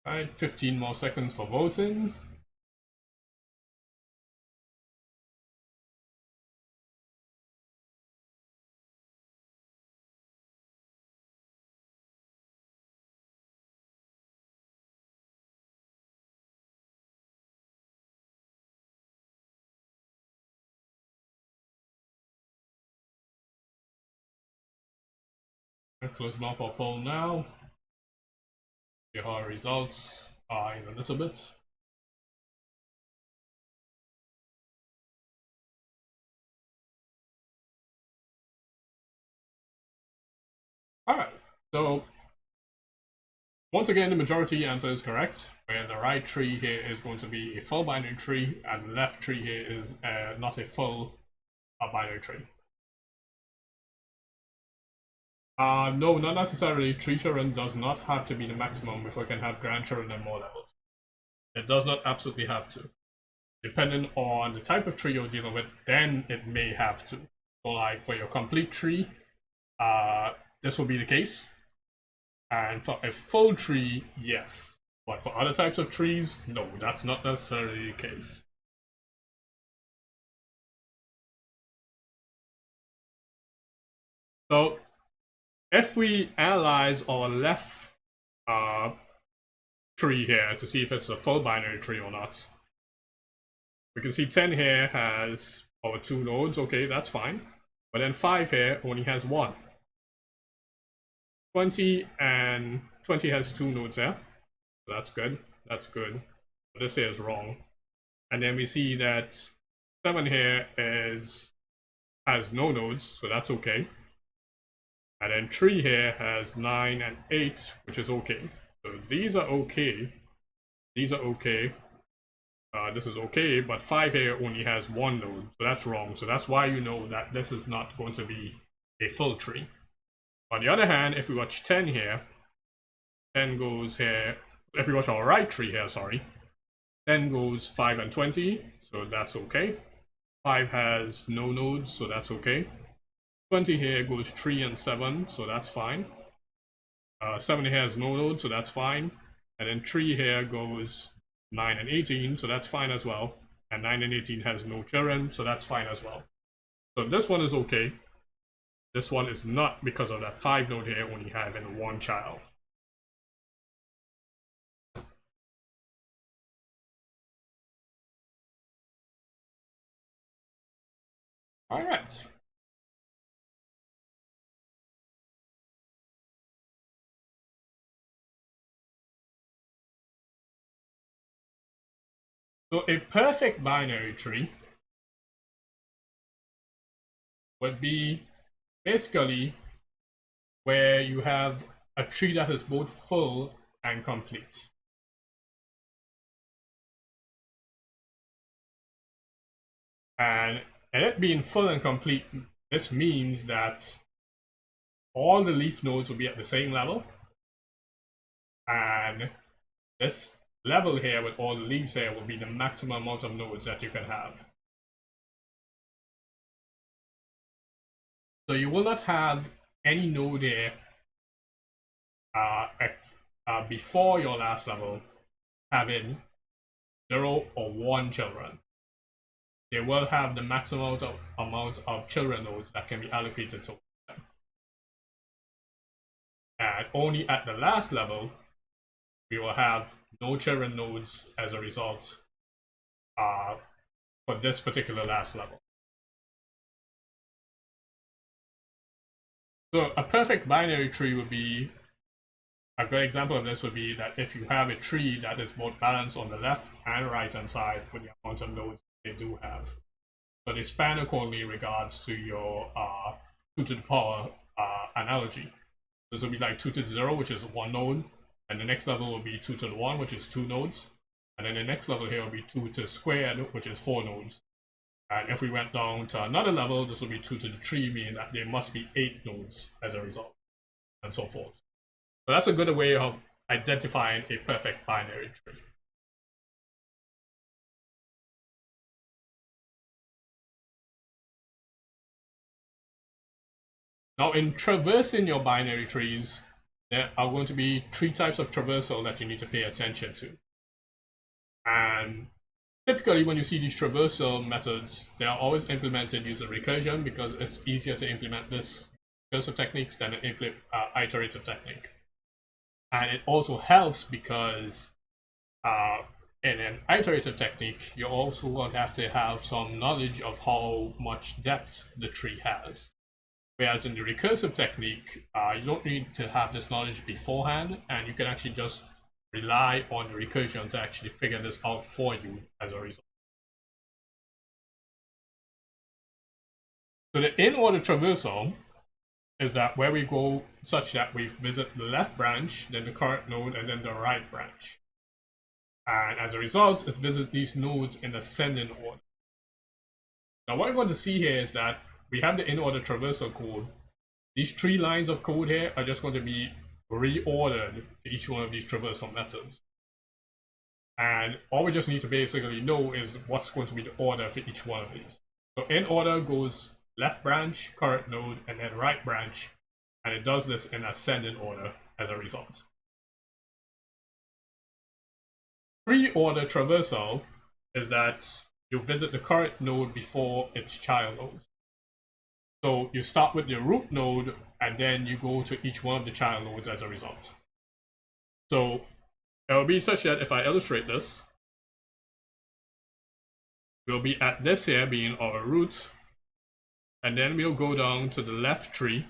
S1: Alright, 15 more seconds for voting. I'm closing off our poll now. See how our results are in a little bit. Alright, so once again, the majority answer is correct, where the right tree here is going to be a full binary tree, and the left tree here is not a full binary tree. No, not necessarily. 3 children does not have to be the maximum before you can have grandchildren and more levels. It does not absolutely have to. Depending on the type of tree you're dealing with, then it may have to. So like for your complete tree, this will be the case. And for a full tree, yes. But for other types of trees, no, that's not necessarily the case. So if we analyze our left tree here to see if it's a full binary tree or not, we can see 10 here has our 2 nodes. Okay, that's fine. But then 5 here only has 1. 20 and 20 has 2 nodes there. So that's good. That's good. But this here is wrong. And then we see that 7 here has no nodes, so that's okay. And then 3 here has 9 and 8, which is okay. So these are okay. These are okay. This is okay, but 5 here only has 1 node, so that's wrong. So that's why you know that this is not going to be a full tree. On the other hand, if we watch 10 here, 10 goes here. If we watch our right tree here, sorry, 10 goes 5 and 20, so that's okay. 5 has no nodes, so that's okay. 20 here goes 3 and 7, so that's fine. 7 here has no nodes, so that's fine. And then 3 here goes 9 and 18, so that's fine as well. And 9 and 18 has no children, so that's fine as well. So this one is okay. This one is not because of that 5 node here only having 1 child. Alright. So a perfect binary tree would be basically where you have a tree that is both full and complete. And it being full and complete, this means that all the leaf nodes will be at the same level. And this level here with all the leaves here will be the maximum amount of nodes that you can have. So you will not have any node here before your last level having 0 or 1 children. They will have the maximum amount of children nodes that can be allocated to them. And only at the last level, we will have no children nodes as a result for this particular last level. So a perfect binary tree would be, a good example of this would be that if you have a tree that is both balanced on the left and right hand side with the amount of nodes they do have. So they span accordingly in regards to your 2 to the power analogy. This will be like 2 to the 0, which is 1 node, and the next level will be 2 to the 1, which is 2 nodes, and then the next level here will be 2 to the squared, which is 4 nodes. And if we went down to another level, this will be 2 to the 3, meaning that there must be 8 nodes as a result, and so forth. So that's a good way of identifying a perfect binary tree. Now, in traversing your binary trees, there are going to be 3 types of traversal that you need to pay attention to. And typically, when you see these traversal methods, they are always implemented using recursion because it's easier to implement this recursive techniques than an iterative technique. And it also helps because in an iterative technique, you're also going to have some knowledge of how much depth the tree has. Whereas in the recursive technique, you don't need to have this knowledge beforehand, and you can actually just rely on recursion to actually figure this out for you as a result. So the in-order traversal is that where we go such that we visit the left branch, then the current node, and then the right branch. And as a result, it visits these nodes in ascending order. Now what we're going to see here is that we have the in-order traversal code. These 3 lines of code here are just going to be reordered for each one of these traversal methods. And all we just need to basically know is what's going to be the order for each one of these. So in order goes left branch, current node, and then right branch. And it does this in ascending order as a result. Pre-order traversal is that you visit the current node before its child nodes. So you start with the root node, and then you go to each one of the child nodes as a result. So it will be such that if I illustrate this, we'll be at this here being our root, and then we'll go down to the left tree,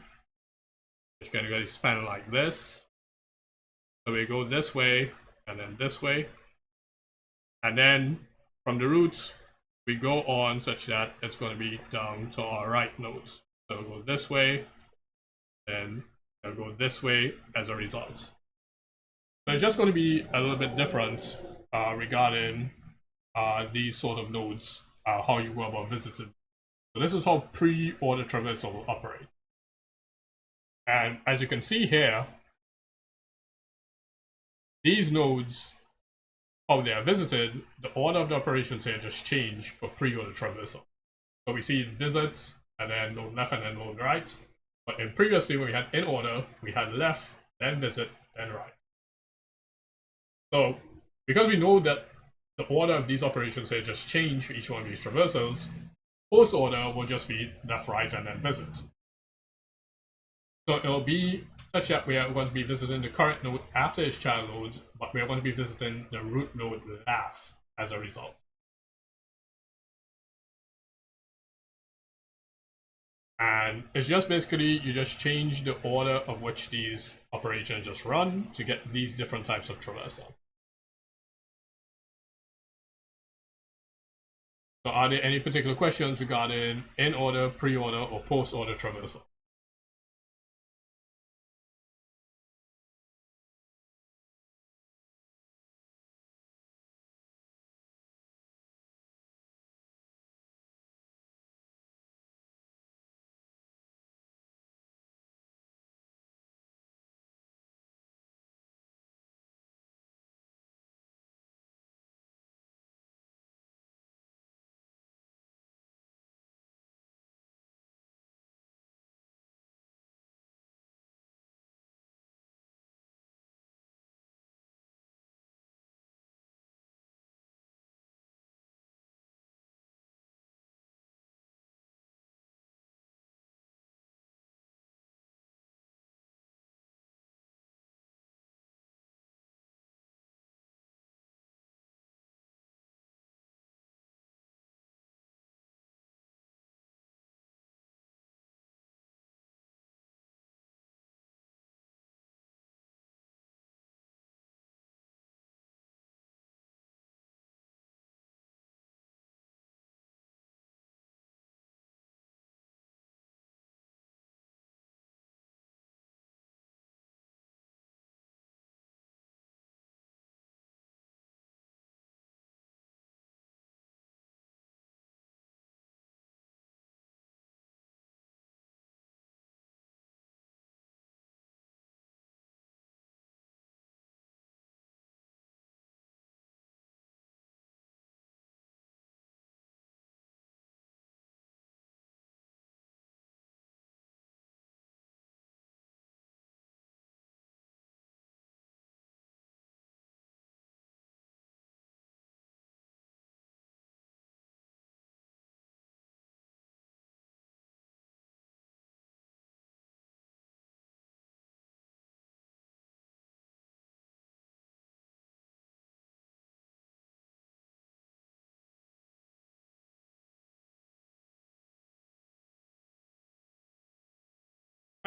S1: which can go span like this. So we go this way, and then this way. And then from the roots, we go on such that it's going to be down to our right nodes. So we'll go this way, then it'll go this way as a result. So it's just going to be a little bit different regarding these sort of nodes, how you go about visiting. So this is how pre-order traversal will operate. And as you can see here, these nodes, how they are visited, the order of the operations here just change for pre-order traversal. So we see visits, and then node left, and then node right. But in previously, when we had in order, we had left, then visit, then right. So because we know that the order of these operations here just change for each one of these traversals, post order will just be left, right, and then visit. So it'll be such that we are going to be visiting the current node after its child nodes, but we are going to be visiting the root node last as a result. And it's just basically, you just change the order of which these operations just run to get these different types of traversal. So are there any particular questions regarding in-order, pre-order, or post-order traversal?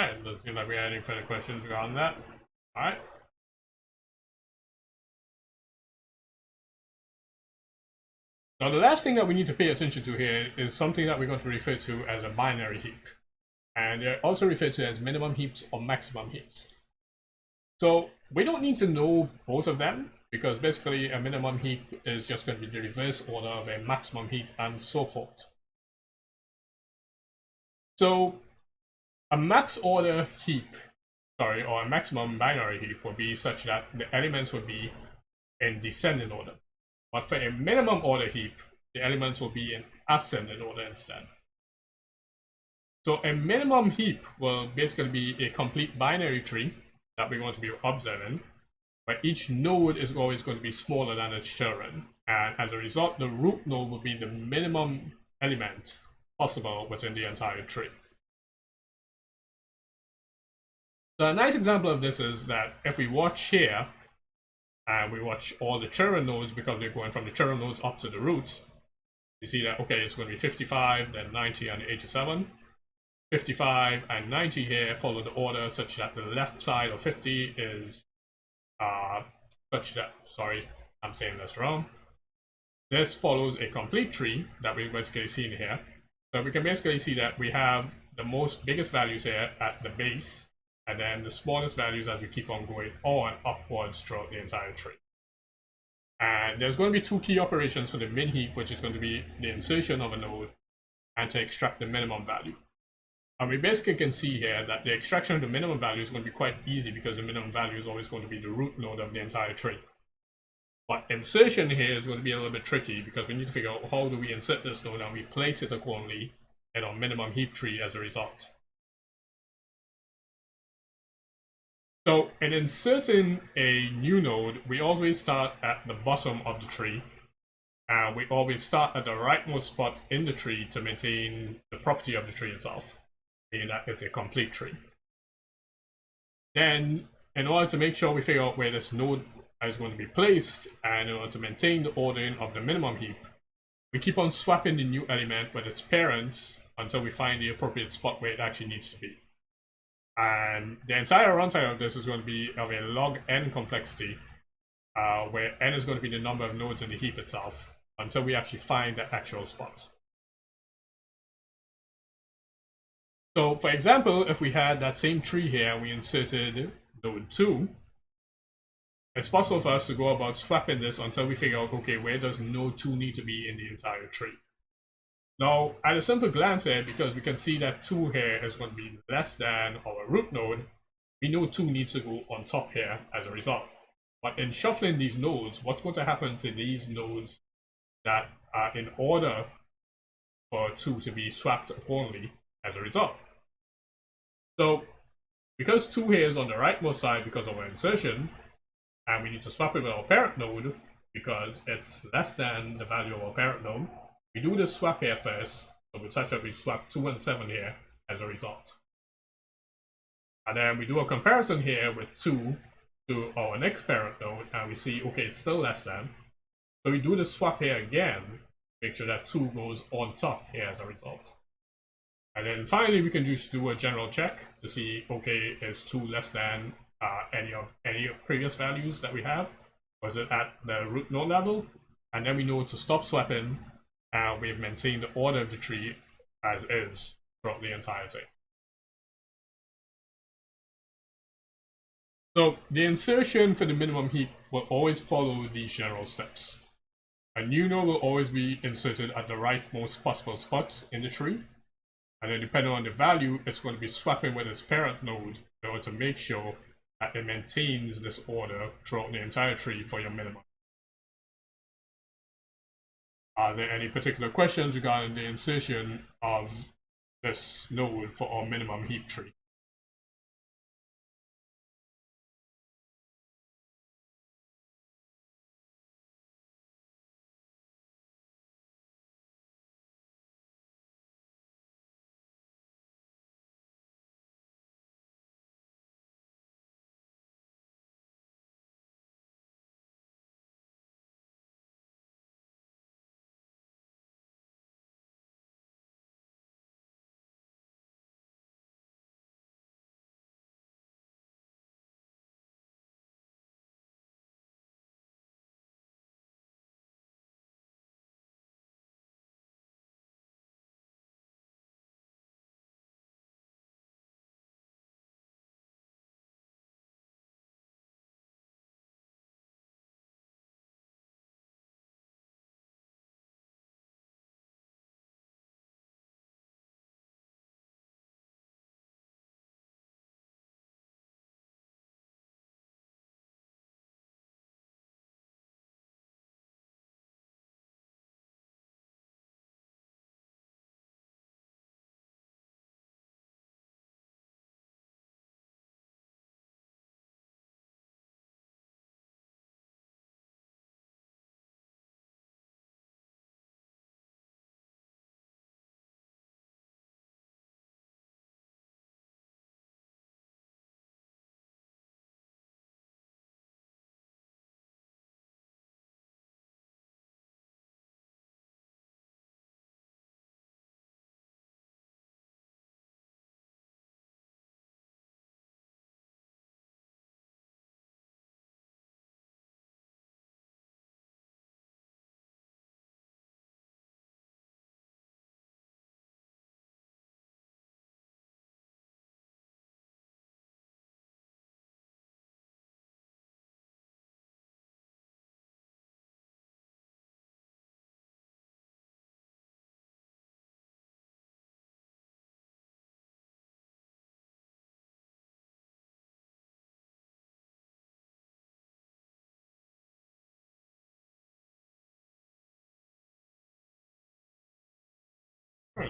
S1: Alright, doesn't seem like we have any further questions regarding that. Alright. Now the last thing that we need to pay attention to here is something that we're going to refer to as a binary heap. And they're also referred to as minimum heaps or maximum heaps. So we don't need to know both of them, because basically a minimum heap is just going to be the reverse order of a maximum heap and so forth. So a max order heap, or a maximum binary heap would be such that the elements would be in descending order. But for a minimum order heap, the elements will be in ascending order instead. So a minimum heap will basically be a complete binary tree that we're going to be observing, where each node is always going to be smaller than its children. And as a result, the root node will be the minimum element possible within the entire tree. So a nice example of this is that if we watch here, and we watch all the children nodes because they're going from the children nodes up to the roots, you see that, okay, it's going to be 55, then 90, and 87. 55 and 90 here follow the order such that the left side of 50 is such that, sorry, I'm saying this wrong. This follows a complete tree that we basically see in here. So we can basically see that we have the biggest values here at the base, and then the smallest values as we keep on going on upwards throughout the entire tree. And there's going to be two key operations for the min heap, which is going to be the insertion of a node and to extract the minimum value. And we basically can see here that the extraction of the minimum value is going to be quite easy because the minimum value is always going to be the root node of the entire tree. But insertion here is going to be a little bit tricky because we need to figure out how do we insert this node and we place it accordingly in our minimum heap tree as a result. So in inserting a new node, we always start at the bottom of the tree. And we always start at the rightmost spot in the tree to maintain the property of the tree itself, meaning that it's a complete tree. Then, in order to make sure we figure out where this node is going to be placed, and in order to maintain the ordering of the minimum heap, we keep on swapping the new element with its parents until we find the appropriate spot where it actually needs to be. And the entire runtime of this is going to be of a log n complexity, where n is going to be the number of nodes in the heap itself, until we actually find the actual spot. So, for example, if we had that same tree here and we inserted node 2, it's possible for us to go about swapping this until we figure out, okay, where does node 2 need to be in the entire tree? Now, at a simple glance here, because we can see that 2 here is going to be less than our root node, we know 2 needs to go on top here as a result. But in shuffling these nodes, what's going to happen to these nodes that are in order for 2 to be swapped accordingly as a result? So, because 2 here is on the rightmost side because of our insertion, and we need to swap it with our parent node because it's less than the value of our parent node, we do this swap here first, so with such that we swap 2 and 7 here as a result. And then we do a comparison here with 2 to our next parent node, and we see, okay, it's still less than. So we do the swap here again, make sure that 2 goes on top here as a result. And then finally, we can just do a general check to see, okay, is 2 less than any previous values that we have? Was it at the root node level? And then we know to stop swapping, and we've maintained the order of the tree as is throughout the entire thing. So the insertion for the minimum heap will always follow these general steps. A new node will always be inserted at the rightmost possible spot in the tree. And then depending on the value, it's going to be swapping with its parent node in order to make sure that it maintains this order throughout the entire tree for your minimum. Are there any particular questions regarding the insertion of this node for our minimum heap tree?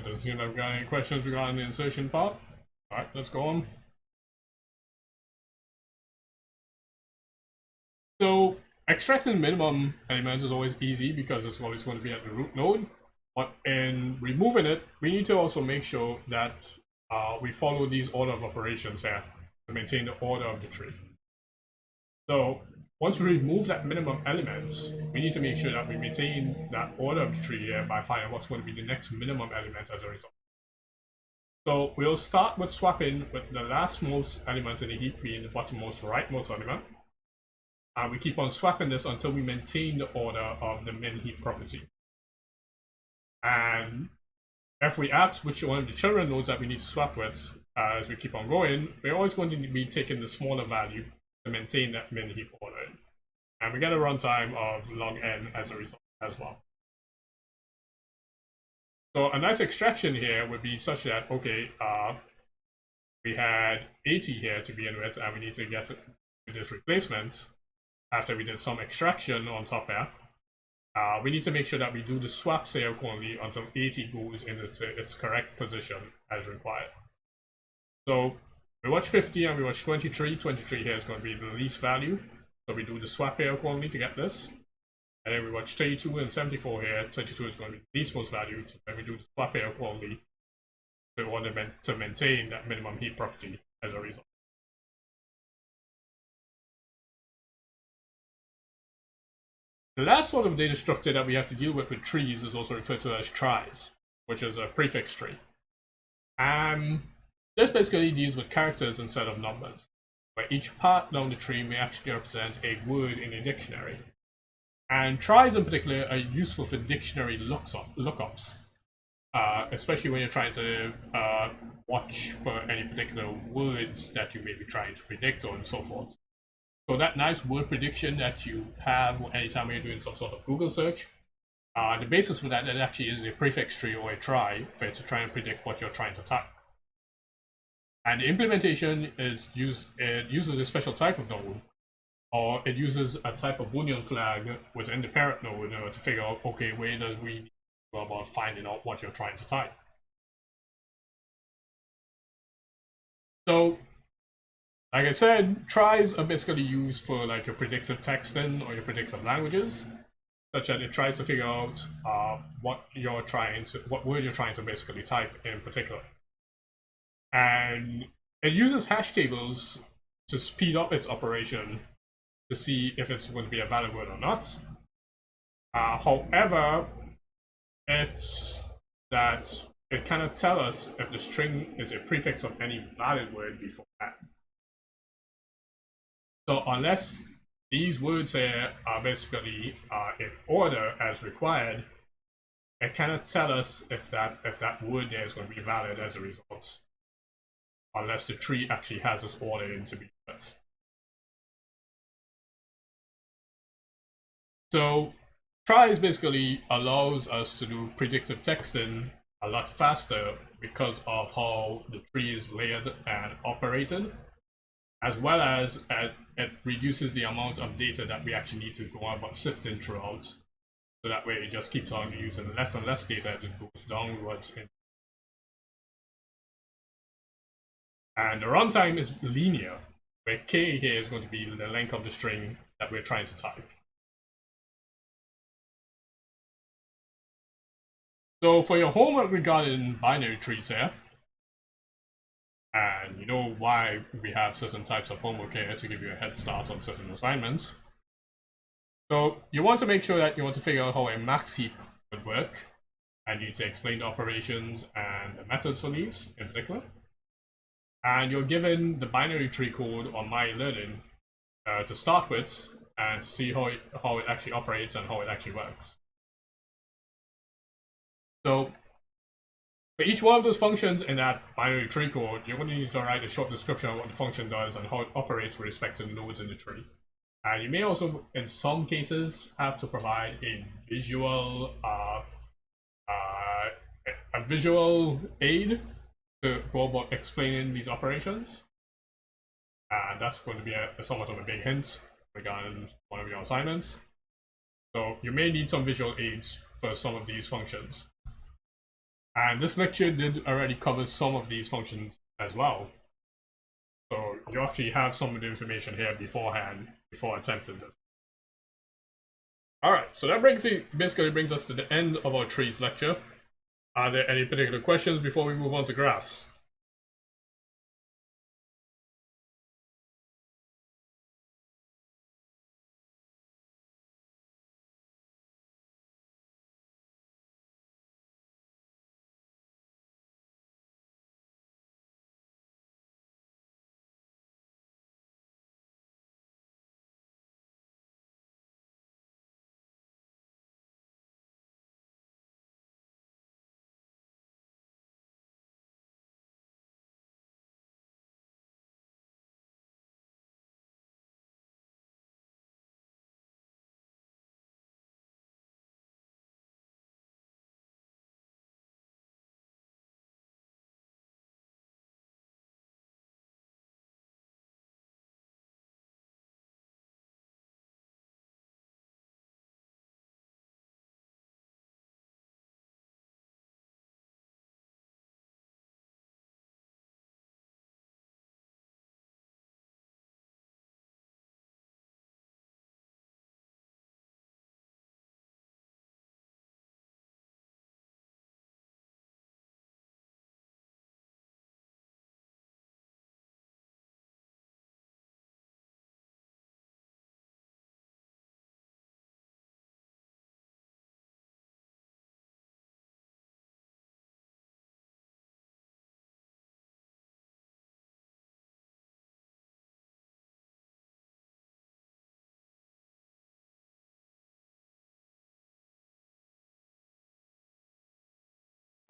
S1: it doesn't seem like we've got any questions regarding the insertion part. Alright, let's go on. So extracting minimum element is always easy because it's always going to be at the root node. But in removing it, we need to also make sure that we follow these order of operations here to maintain the order of the tree. So once we remove that minimum element, we need to make sure that we maintain that order of the tree here by finding what's going to be the next minimum element as a result. So we'll start with swapping with the lastmost element in the heap being the bottommost rightmost element. And we keep on swapping this until we maintain the order of the min heap property. And if we ask which one of the children nodes that we need to swap with as we keep on going, we're always going to be taking the smaller value to maintain that min heap order. And we get a runtime of log n as a result as well. So a nice extraction here would be such that, okay, we had 80 here to begin with, and we need to get to this replacement after we did some extraction on top here. We need to make sure that we do the swap sale only until 80 goes into its correct position as required. So we watch 50 and we watch 23. 23 here is going to be the least value. So we do the swap here only to get this. And then we watch 32 and 74 here. 22 is going to be the least most value. So then we do the swap here only to maintain that minimum heap property as a result. The last sort of data structure that we have to deal with trees is also referred to as tries, which is a prefix tree. And this basically deals with characters instead of numbers, where each part down the tree may actually represent a word in a dictionary. And tries in particular are useful for dictionary lookups, especially when you're trying to watch for any particular words that you may be trying to predict or and so forth. So that nice word prediction that you have anytime you're doing some sort of Google search, the basis for that actually is a prefix tree or a try for it to try and predict what you're trying to type. And the implementation is it uses a special type of node, or it uses a type of Boolean flag within the parent node to figure out, okay, where does we need to go about finding out what you're trying to type. So, like I said, tries are basically used for like your predictive texting or your predictive languages, such that it tries to figure out what word you're trying to basically type in particular. And it uses hash tables to speed up its operation to see if it's going to be a valid word or not. However, it cannot tell us if the string is a prefix of any valid word before that. So unless these words here are basically in order as required, it cannot tell us if that word there is going to be valid as a result, unless the tree actually has its order in to be fit. So tries basically allows us to do predictive texting a lot faster because of how the tree is layered and operated, as well as it reduces the amount of data that we actually need to go about sifting throughout. So that way it just keeps on using less and less data as it goes downwards. And the runtime is linear, where k here is going to be the length of the string that we're trying to type. So for your homework regarding binary trees here, and you know why we have certain types of homework here to give you a head start on certain assignments. So you want to make sure that you want to figure out how a max heap would work, and you need to explain the operations and the methods for these in particular. And you're given the binary tree code on My Learning to start with, and to see how it actually operates and how it actually works. So for each one of those functions in that binary tree code, you're going to need to write a short description of what the function does and how it operates with respect to the nodes in the tree. And you may also, in some cases, have to provide a visual aid to go about explaining these operations. And that's going to be somewhat of a big hint regarding one of your assignments. So you may need some visual aids for some of these functions. And this lecture did already cover some of these functions as well. So you actually have some of the information here beforehand, before attempting this. Alright, so that basically brings us to the end of our trees lecture. Are there any particular questions before we move on to graphs?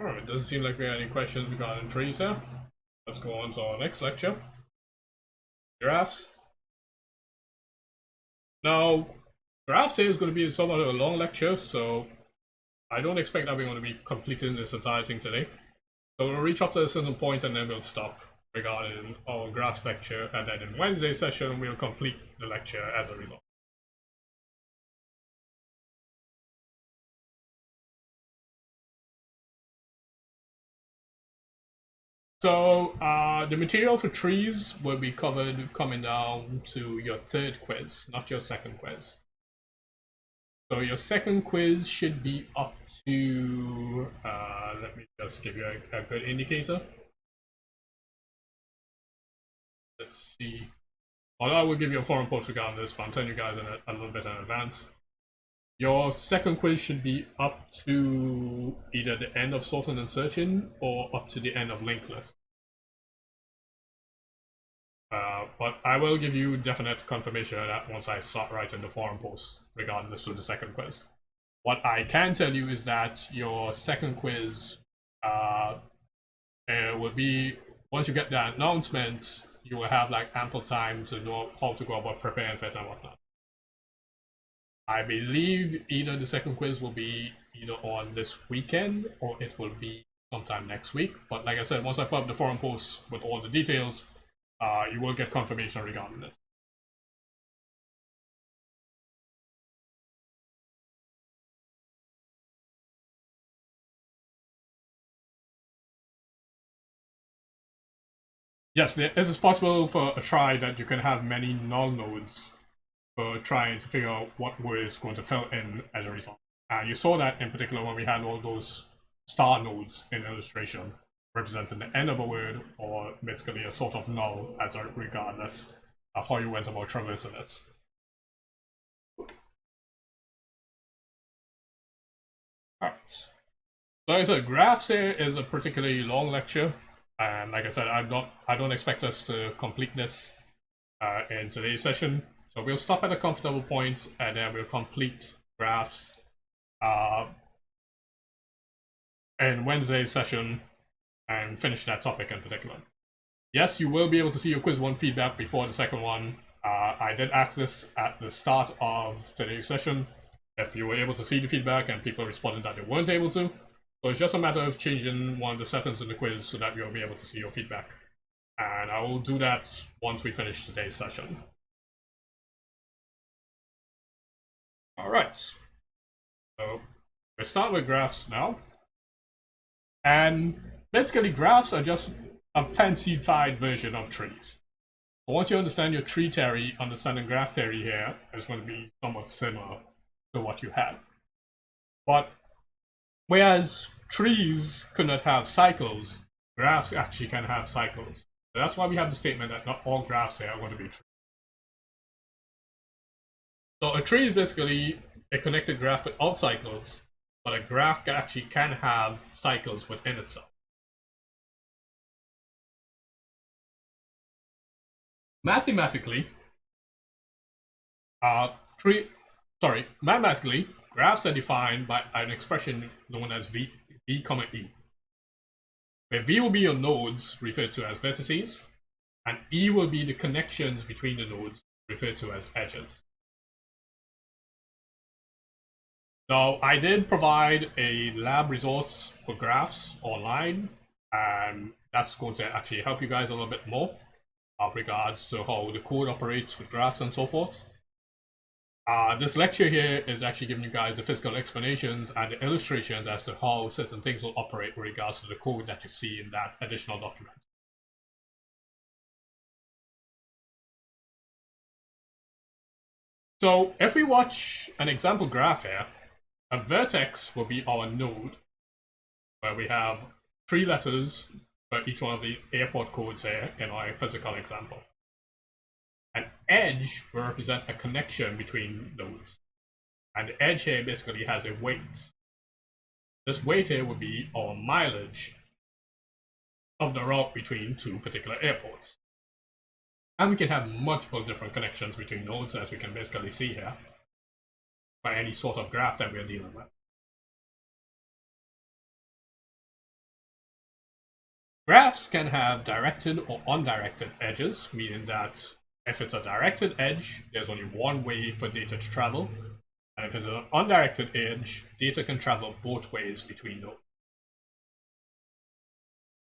S1: Alright, it doesn't seem like we have any questions regarding trees here. Let's go on to our next lecture. Graphs. Now, graphs here is going to be somewhat of a long lecture, so I don't expect that we're going to be completing this entire thing today. So we'll reach up to a certain point and then we'll stop regarding our graphs lecture, and then in Wednesday's session we'll complete the lecture as a result. So the material for trees will be covered coming down to your third quiz, not your second quiz. So your second quiz should be up to, let me just give you a good indicator. Let's see. Although I will give you a forum post regarding this, but I'm telling you guys in a little bit in advance. Your second quiz should be up to either the end of sorting and searching or up to the end of linked list. But I will give you definite confirmation of that once I start writing the forum post regarding this with the second quiz. What I can tell you is that your second quiz will be, once you get the announcement, you will have like ample time to know how to go about preparing for it and whatnot. I believe either the second quiz will be either on this weekend or it will be sometime next week. But like I said, once I put up the forum post with all the details, you will get confirmation regarding this. Yes, it is possible for a try that you can have many null nodes for trying to figure out what word is going to fill in as a result. You saw that in particular when we had all those star nodes in illustration representing the end of a word or basically a sort of null as a regardless of how you went about traversing it. Alright. So like I said, graphs here is a particularly long lecture, and like I said, I don't expect us to complete this in today's session. So we'll stop at a comfortable point and then we'll complete graphs in Wednesday's session and finish that topic in particular. Yes, you will be able to see your quiz 1 feedback before the second one. I did ask this at the start of today's session if you were able to see the feedback, and people responded that they weren't able to. So it's just a matter of changing one of the settings in the quiz so that you'll be able to see your feedback. And I will do that once we finish today's session. Alright, so we start with graphs now. And basically, graphs are just a fancified version of trees. So once you understand your tree theory, understanding graph theory here is going to be somewhat similar to what you have. But whereas trees could not have cycles, graphs actually can have cycles. So that's why we have the statement that not all graphs here are going to be trees. So a tree is basically a connected graph without cycles, but a graph actually can have cycles within itself. Mathematically, mathematically, graphs are defined by an expression known as v, comma e, where v will be your nodes referred to as vertices, and e will be the connections between the nodes referred to as edges. Now, I did provide a lab resource for graphs online, and that's going to actually help you guys a little bit more with regards to how the code operates with graphs and so forth. This lecture here is actually giving you guys the physical explanations and the illustrations as to how certain things will operate with regards to the code that you see in that additional document. So if we watch an example graph here, a vertex will be our node, where we have 3 letters for each one of the airport codes here in our physical example. An edge will represent a connection between nodes. And the edge here basically has a weight. This weight here would be our mileage of the route between 2 particular airports. And we can have multiple different connections between nodes, as we can basically see here, by any sort of graph that we're dealing with. Graphs can have directed or undirected edges, meaning that if it's a directed edge, there's only one way for data to travel. And if it's an undirected edge, data can travel both ways between nodes.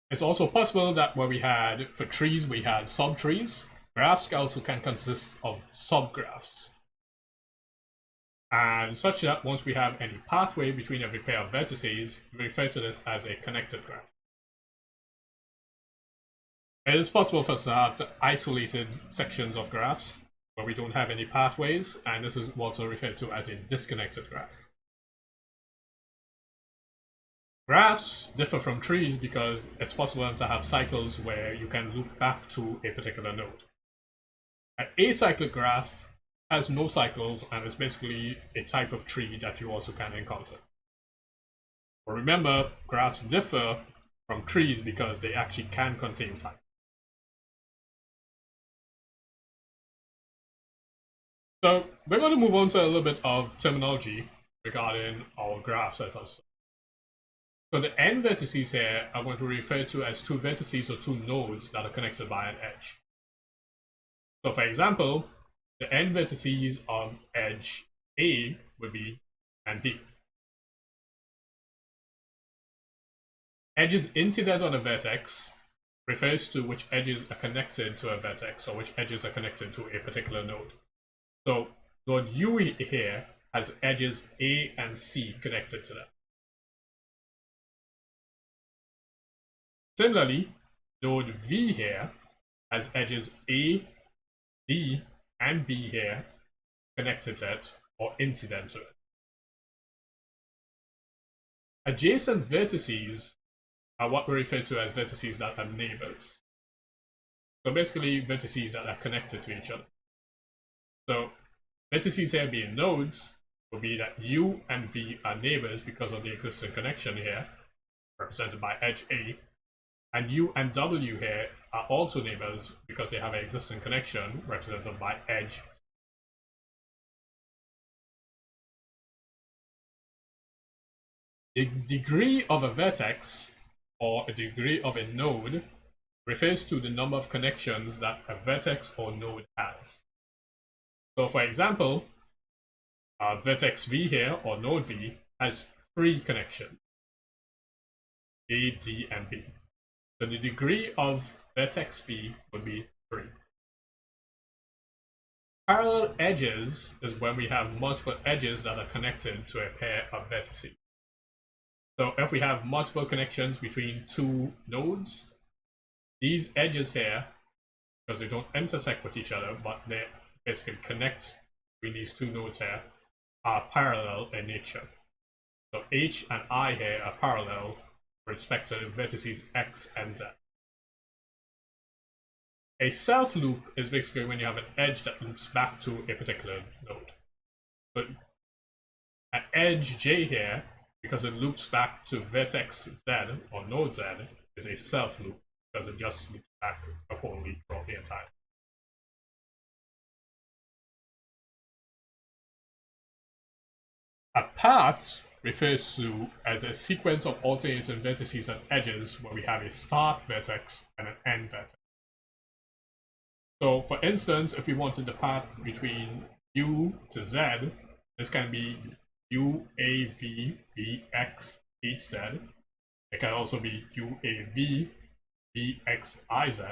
S1: It's also possible that where we had, for trees, we had subtrees. Graphs also can consist of subgraphs. And such that once we have any pathway between every pair of vertices, we refer to this as a connected graph. It is possible for us to have isolated sections of graphs where we don't have any pathways, and this is also referred to as a disconnected graph. Graphs differ from trees because it's possible to have cycles where you can loop back to a particular node. An acyclic graph has no cycles and is basically a type of tree that you also can encounter. But remember, graphs differ from trees because they actually can contain cycles. So we're going to move on to a little bit of terminology regarding our graphs as such. So the end vertices here are going to be referred to as 2 vertices or 2 nodes that are connected by an edge. So for example, the end vertices of edge A would be and B. Edges incident on a vertex refers to which edges are connected to a vertex or which edges are connected to a particular node. So node U here has edges A and C connected to them. Similarly, node V here has edges A, D, and B here connected to it or incident to it. Adjacent vertices are what we refer to as vertices that are neighbors. So basically vertices that are connected to each other. So vertices here being nodes will be that U and V are neighbors because of the existing connection here, represented by edge A. And U and W here are also neighbors because they have an existing connection represented by edge. The degree of a vertex or a degree of a node refers to the number of connections that a vertex or node has. So for example, vertex V here or node V has 3 connections, A, D, and B. So the degree of vertex V would be 3. Parallel edges is when we have multiple edges that are connected to a pair of vertices. So if we have multiple connections between two nodes, these edges here, because they don't intersect with each other, but they basically connect between these two nodes here, are parallel in nature. So H and I here are parallel with respect to vertices X and Z. A self loop is basically when you have an edge that loops back to a particular node. But an edge J here, because it loops back to vertex Z or node Z, is a self loop because it just loops back accordingly throughout the entire. A path refers to as a sequence of alternating vertices and edges where we have a start vertex and an end vertex. So for instance, if we wanted the path between U to Z, this can be U, A, V, B, X, H, Z. It can also be U, A, V, B, X, I, Z.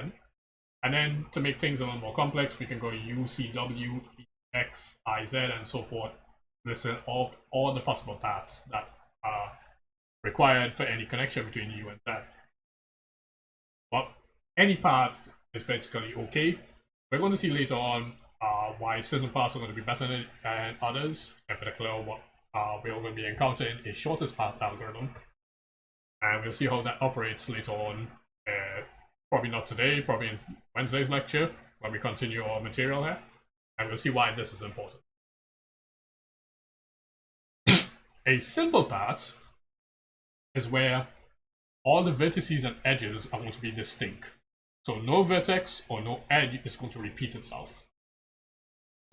S1: And then to make things a little more complex, we can go U, C, W, E, X, I, Z, and so forth. Listen all the possible paths that are required for any connection between U and Z. But any path is basically okay. We're going to see later on why certain paths are going to be better than others. In particular, what we're going to be encountering a shortest path algorithm. And we'll see how that operates later on. Probably not today, probably in Wednesday's lecture when we continue our material here. And we'll see why this is important. A simple path is where all the vertices and edges are going to be distinct. So no vertex or no edge is going to repeat itself.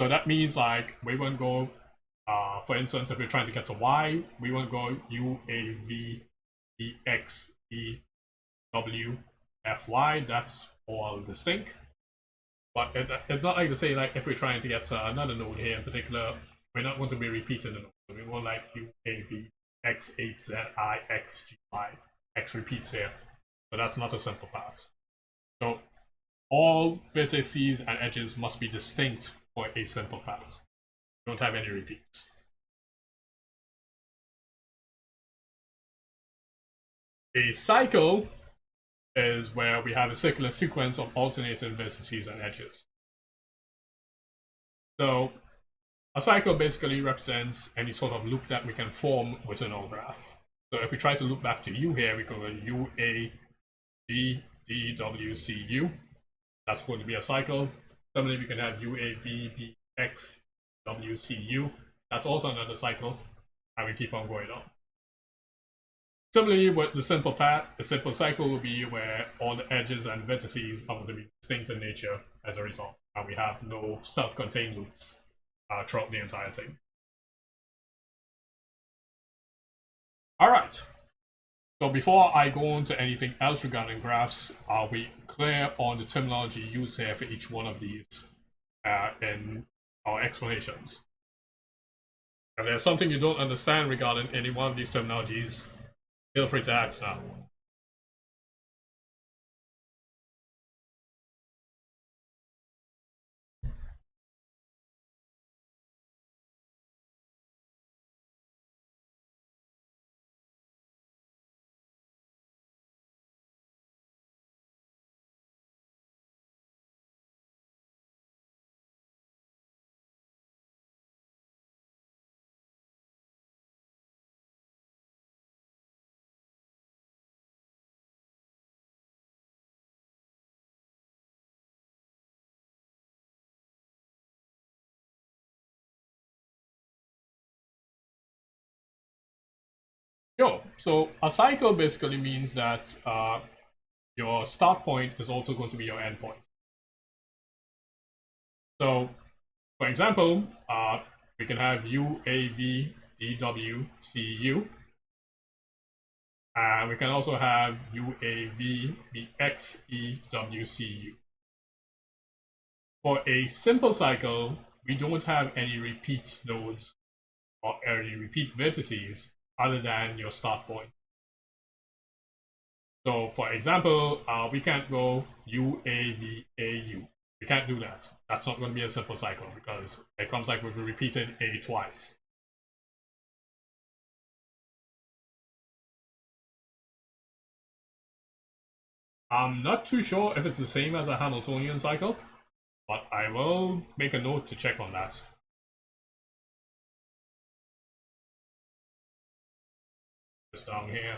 S1: So that means like we won't go, for instance, if we're trying to get to Y, we won't go U, A, V, E, X, E, W, F, Y. That's all distinct. But it's not like to say like if we're trying to get to another node here in particular, we're not going to be repeating the node. So we won't like U, A, V, X, H, Z, I, X, G, Y. X repeats here. So that's not a simple path. So all vertices and edges must be distinct for a simple path. Don't have any repeats. A cycle is where we have a circular sequence of alternating vertices and edges. So a cycle basically represents any sort of loop that we can form within our graph. So if we try to loop back to U here, we go U, A, B, D, W, C, U. That's going to be a cycle. Similarly, we can have U, A, V, B, X, W, C, U. That's also another cycle. And we keep on going on. Similarly, with the simple path, the simple cycle will be where all the edges and vertices are going to be distinct in nature as a result. And we have no self-contained loops throughout the entire thing. All right. So before I go on to anything else regarding graphs, are we clear on the terminology used here for each one of these in our explanations? If there's something you don't understand regarding any one of these terminologies, feel free to ask now. Sure. So a cycle basically means that your start point is also going to be your end point. So, for example, we can have U, A, V, D, W, C, U. And we can also have U, A, V, B, X, E, W, C, U. For a simple cycle, we don't have any repeat nodes or any repeat vertices other than your start point. So for example, we can't go U, A, V, A, U. We can't do that. That's not going to be a simple cycle because it comes like with a repeated A twice. I'm not too sure if it's the same as a Hamiltonian cycle, but I will make a note to check on that. Just down here.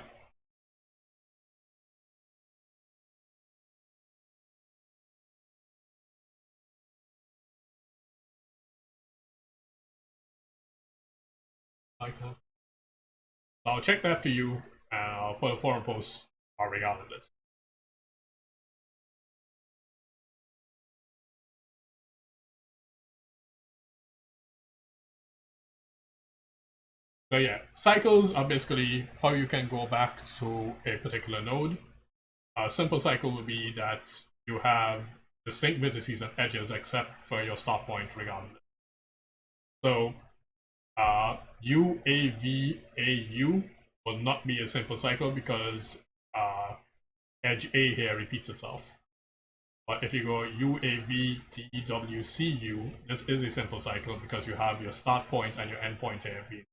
S1: Cycle. So I'll check that for you, and I'll put a forum post regarding this. So yeah, cycles are basically how you can go back to a particular node. A simple cycle would be that you have distinct vertices and edges except for your start point regardless. So UAVAU will not be a simple cycle because edge A here repeats itself. But if you go UAVDWCU, this is a simple cycle because you have your start point and your end point here being,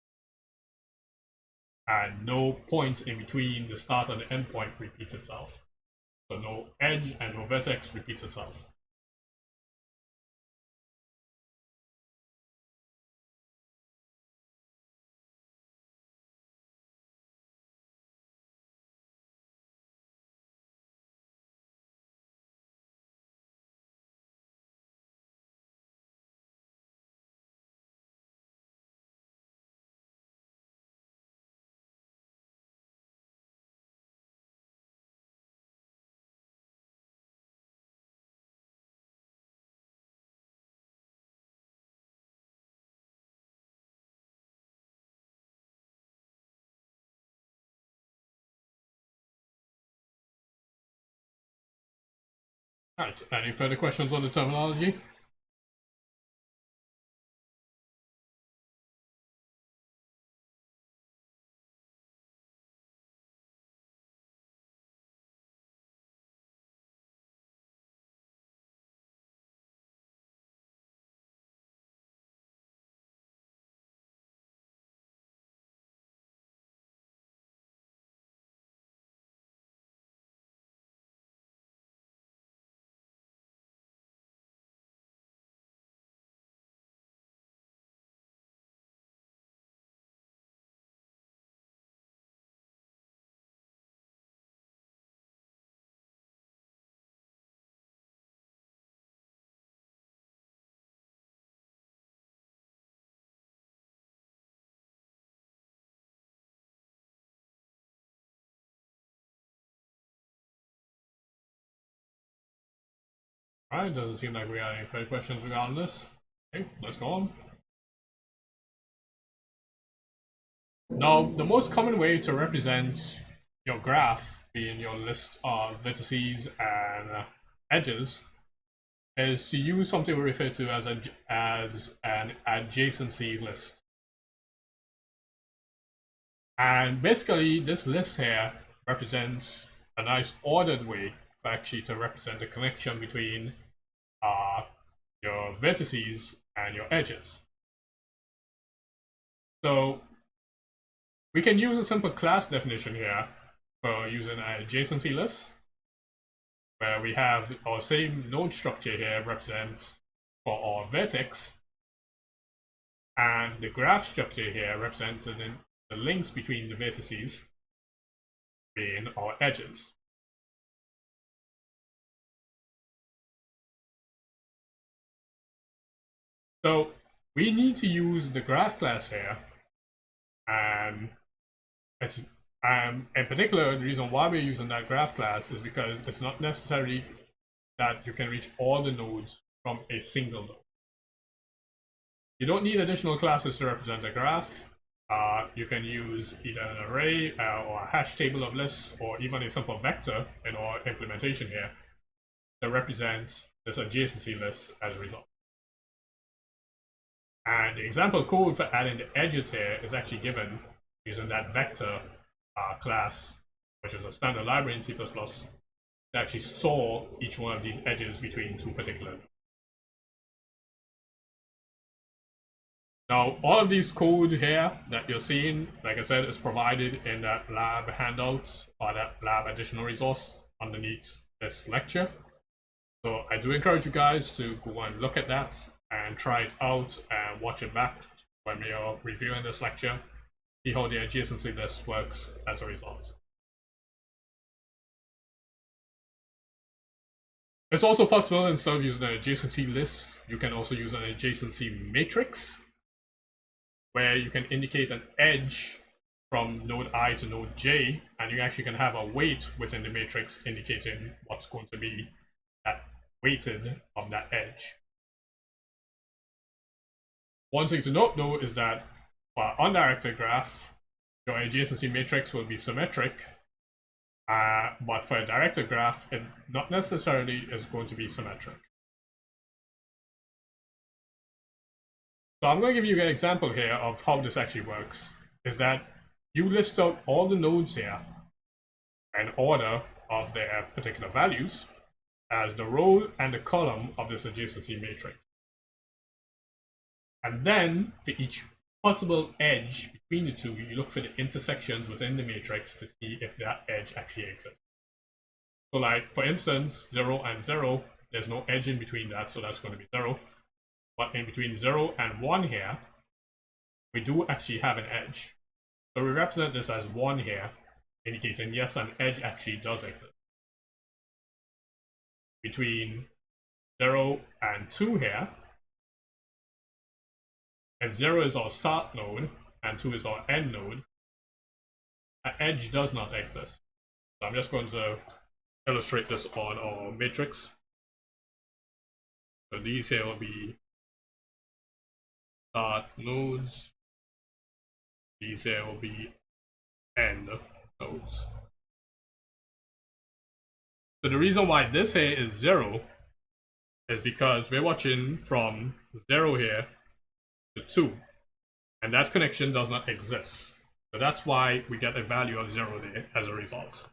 S1: and no point in between the start and the end point repeats itself. So no edge and no vertex repeats itself. Alright, any further questions on the terminology? Alright, doesn't seem like we have any further questions regarding this. Okay, let's go on. Now, the most common way to represent your graph, being your list of vertices and edges, is to use something we refer to as an adjacency list. And basically, this list here represents a nice ordered way actually to represent the connection between your vertices and your edges. So we can use a simple class definition here for using an adjacency list, where we have our same node structure here represents for our vertex, and the graph structure here representing the links between the vertices being our edges. So we need to use the graph class here, and it's in particular the reason why we're using that graph class is because it's not necessary that you can reach all the nodes from a single node. You don't need additional classes to represent a graph. You can use either an array or a hash table of lists, or even a simple vector in our implementation here to represent this adjacency list as a result. And the example code for adding the edges here is actually given using that vector class, which is a standard library in C++, to actually store each one of these edges between two particular nodes. Now, all of these code here that you're seeing, like I said, is provided in that lab handouts or that lab additional resource underneath this lecture. So I do encourage you guys to go and look at that and try it out and watch it back when we are reviewing this lecture. See how the adjacency list works as a result. It's also possible, instead of using an adjacency list, you can also use an adjacency matrix, where you can indicate an edge from node I to node J, and you actually can have a weight within the matrix indicating what's going to be that weighted of that edge. One thing to note though is that for an undirected graph, your adjacency matrix will be symmetric, but for a directed graph, it not necessarily is going to be symmetric. So I'm going to give you an example here of how this actually works, is that you list out all the nodes here in order of their particular values as the row and the column of this adjacency matrix. And then for each possible edge between the two, you look for the intersections within the matrix to see if that edge actually exists. So like, for instance, 0 and 0, there's no edge in between that, so that's going to be 0. But in between 0 and 1 here, we do actually have an edge. So we represent this as 1 here, indicating yes, an edge actually does exist. Between 0 and 2 here, if 0 is our start node and 2 is our end node, an edge does not exist. So I'm just going to illustrate this on our matrix. So these here will be start nodes. These here will be end nodes. So the reason why this here is 0 is because we're watching from 0 here to 2, and that connection does not exist. So that's why we get a value of 0 there as a result.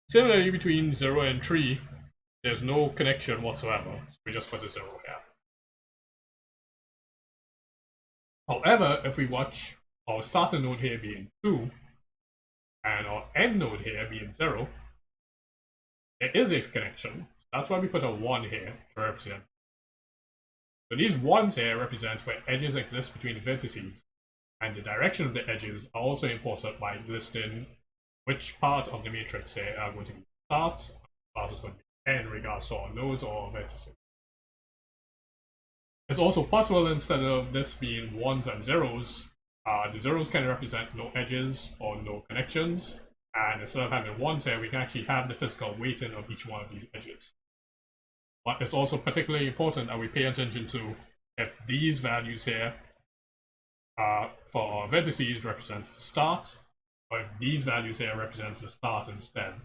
S1: Similarly, between 0 and 3, there's no connection whatsoever, so we just put a 0 here. However, if we watch our starting node here being 2, and our end node here being 0, there is a connection. That's why we put a 1 here to represent. So these 1s here represent where edges exist between the vertices, and the direction of the edges are also important by listing which part of the matrix here are going to be start, part is going to be end in regards to our nodes or vertices. It's also possible, instead of this being 1s and 0s, the 0s can represent no edges or no connections, and instead of having 1s here, we can actually have the physical weighting of each one of these edges. But it's also particularly important that we pay attention to if these values here for our vertices represents the start, or if these values here represents the start instead.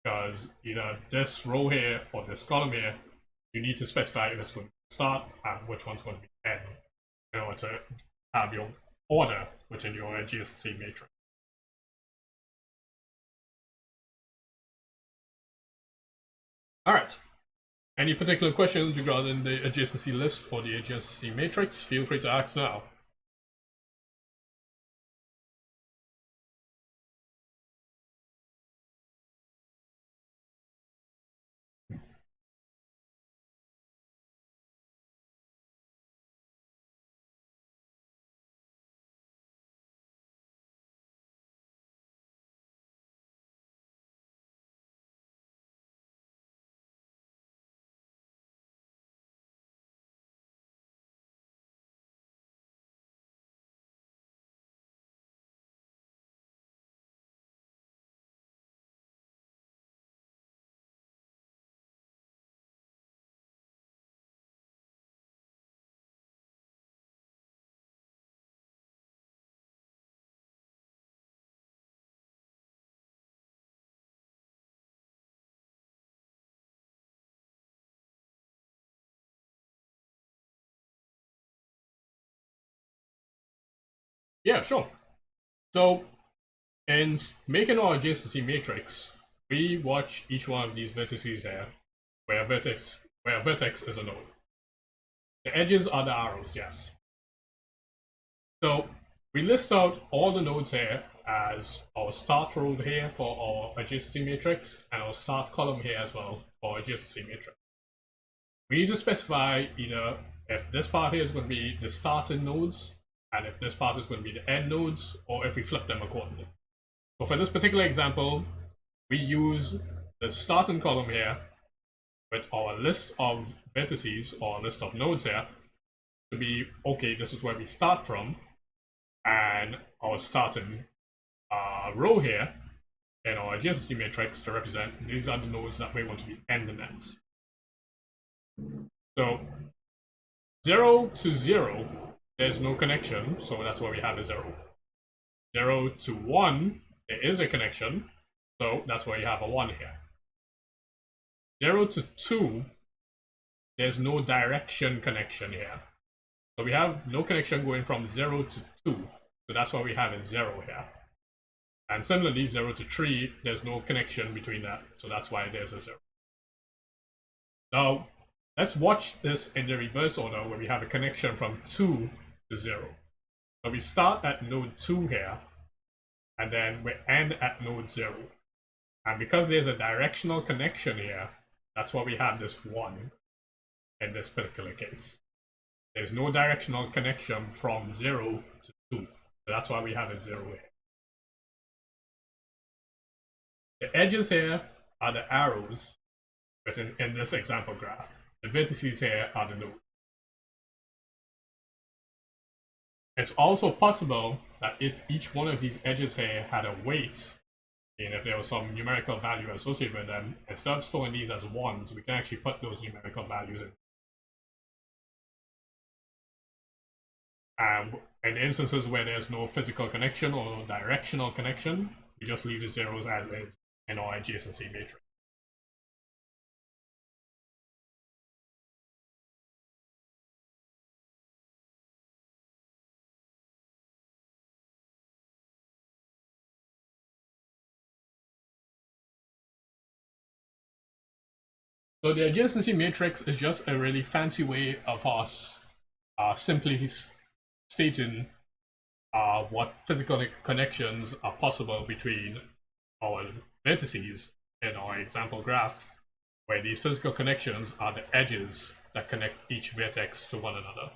S1: Because either this row here or this column here, you need to specify if it's going to start and which one's going to be end in order to have your order within your adjacency matrix. Alright. Any particular questions regarding the adjacency list or the adjacency matrix? Feel free to ask now. Yeah, sure. So, in making our adjacency matrix, we watch each one of these vertices here, where a vertex is a node. The edges are the arrows, yes. So, we list out all the nodes here as our start row here for our adjacency matrix and our start column here as well for our adjacency matrix. We need to specify either if this part here is going to be the starting nodes and if this part is going to be the end nodes, or if we flip them accordingly. So for this particular example, we use the starting column here with our list of vertices or list of nodes here to be, okay, this is where we start from, and our starting row here in our adjacency matrix to represent these are the nodes that we want to be ending at. So 0 to 0, there's no connection, so that's why we have a 0. 0 to 1, there is a connection, so that's why you have a 1 here. 0 to 2, there's no direction connection here. So we have no connection going from 0 to 2, so that's why we have a 0 here. And similarly, 0 to 3, there's no connection between that, so that's why there's a 0. Now, let's watch this in the reverse order where we have a connection from 2 to 0. So we start at node 2 here, and then we end at node 0. And because there's a directional connection here, that's why we have this 1 in this particular case. There's no directional connection from 0 to 2. So that's why we have a 0 here. The edges here are the arrows, but in this example graph. The vertices here are the nodes. It's also possible that if each one of these edges here had a weight, and if there was some numerical value associated with them, instead of storing these as 1s, we can actually put those numerical values in. In instances where there's no physical connection or no directional connection, we just leave the zeros as is in our adjacency matrix. So the adjacency matrix is just a really fancy way of us simply stating what physical connections are possible between our vertices in our example graph, where these physical connections are the edges that connect each vertex to one another.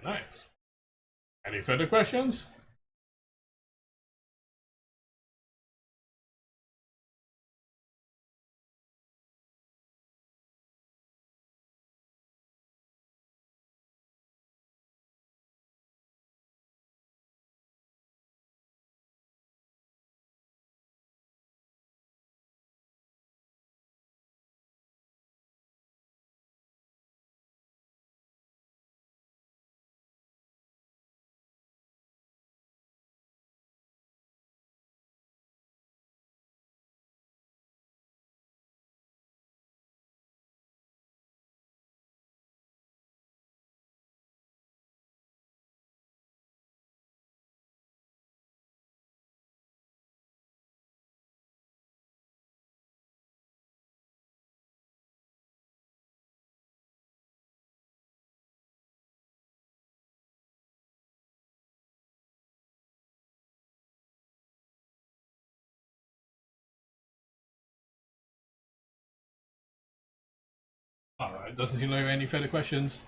S1: Nice. Any further questions? Alright, doesn't seem like we have any further questions.